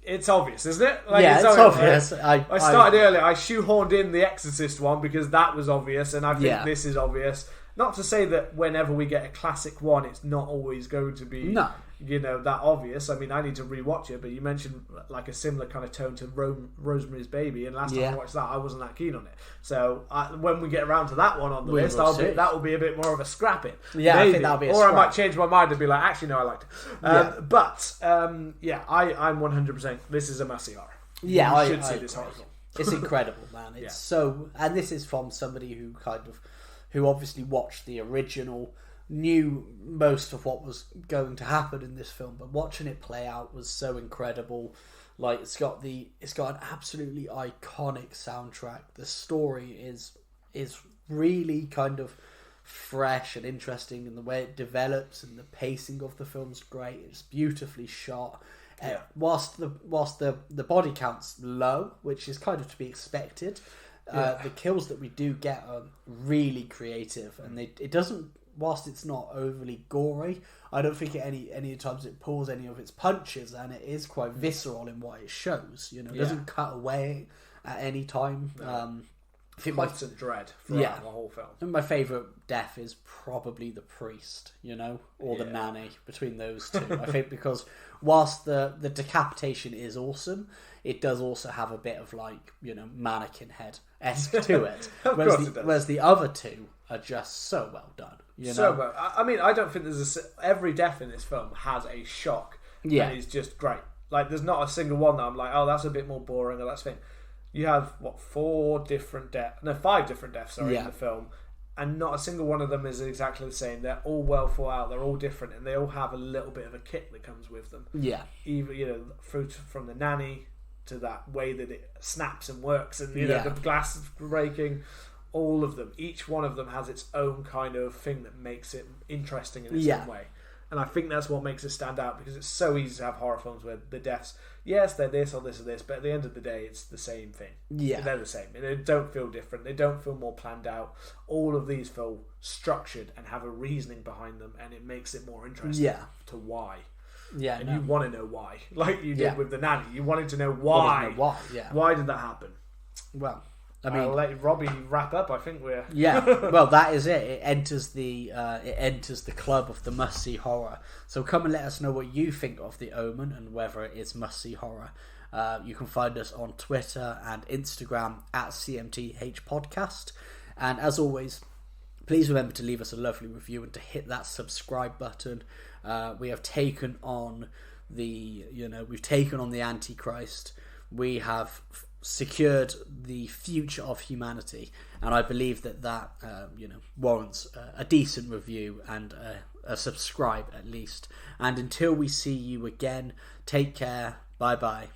It's obvious, isn't it? It's obvious. Right? I started earlier. I shoehorned in the Exorcist one because that was obvious, and I think this is obvious. Not to say that whenever we get a classic one, it's not always going to be that obvious. I mean, I need to rewatch it, but you mentioned like a similar kind of tone to Rosemary's Baby, and last time I watched that, I wasn't that keen on it. So when we get around to that one on the list, that will be a bit more of a scrap it. Yeah, maybe. I think that'll be a scrap. I might change my mind and be like, actually, no, I liked it. But I'm 100%. This is a must-see horror. Yeah, you should see this horror film. It's incredible, man. It's so, and this is from somebody who who obviously watched the original, knew most of what was going to happen in this film, but watching it play out was so incredible. Like, it's got an absolutely iconic soundtrack. The story is really kind of fresh and interesting, and the way it develops and the pacing of the film's great. It's beautifully shot. Whilst the body count's low, which is kind of to be expected, the kills that we do get are really creative, and it doesn't. Whilst it's not overly gory, I don't think at any times it pulls any of its punches, and it is quite visceral in what it shows. It doesn't cut away at any time. No. I think constant dread throughout the whole film. And my favourite death is probably the priest, or the nanny, between those two. I think because whilst the decapitation is awesome, it does also have a bit of mannequin head-esque to it. Whereas the other two are just so well done. So well. I mean, I don't think every death in this film has a shock. Yeah. And it's just great. Like, there's not a single one that I'm like, oh, that's a bit more boring, or that's thing. You have, 5 different deaths in the film, and not a single one of them is exactly the same. They're all well thought out, they're all different, and they all have a little bit of a kick that comes with them. Yeah. Even, from the nanny to that way that it snaps and works, and, the glass breaking, all of them, each one of them has its own kind of thing that makes it interesting in its own way. And I think that's what makes it stand out, because it's so easy to have horror films where the deaths, yes, they're this or this or this, but at the end of the day, it's the same thing. Yeah. They're the same. They don't feel different. They don't feel more planned out. All of these feel structured and have a reasoning behind them, and it makes it more interesting to why. Yeah. And you want to know why. Like you did with the nanny. You wanted to know why. Why did that happen? Well, I'll let Robbie wrap up. I think we're well, that is it. It enters the club of the must-see horror. So come and let us know what you think of The Omen and whether it is must-see horror. You can find us on Twitter and Instagram at CMTH Podcast. And as always, please remember to leave us a lovely review and to hit that subscribe button. We have taken on the Antichrist. We have secured the future of humanity, and I believe that warrants a decent review and a subscribe at least. And until we see you again, take care. Bye bye.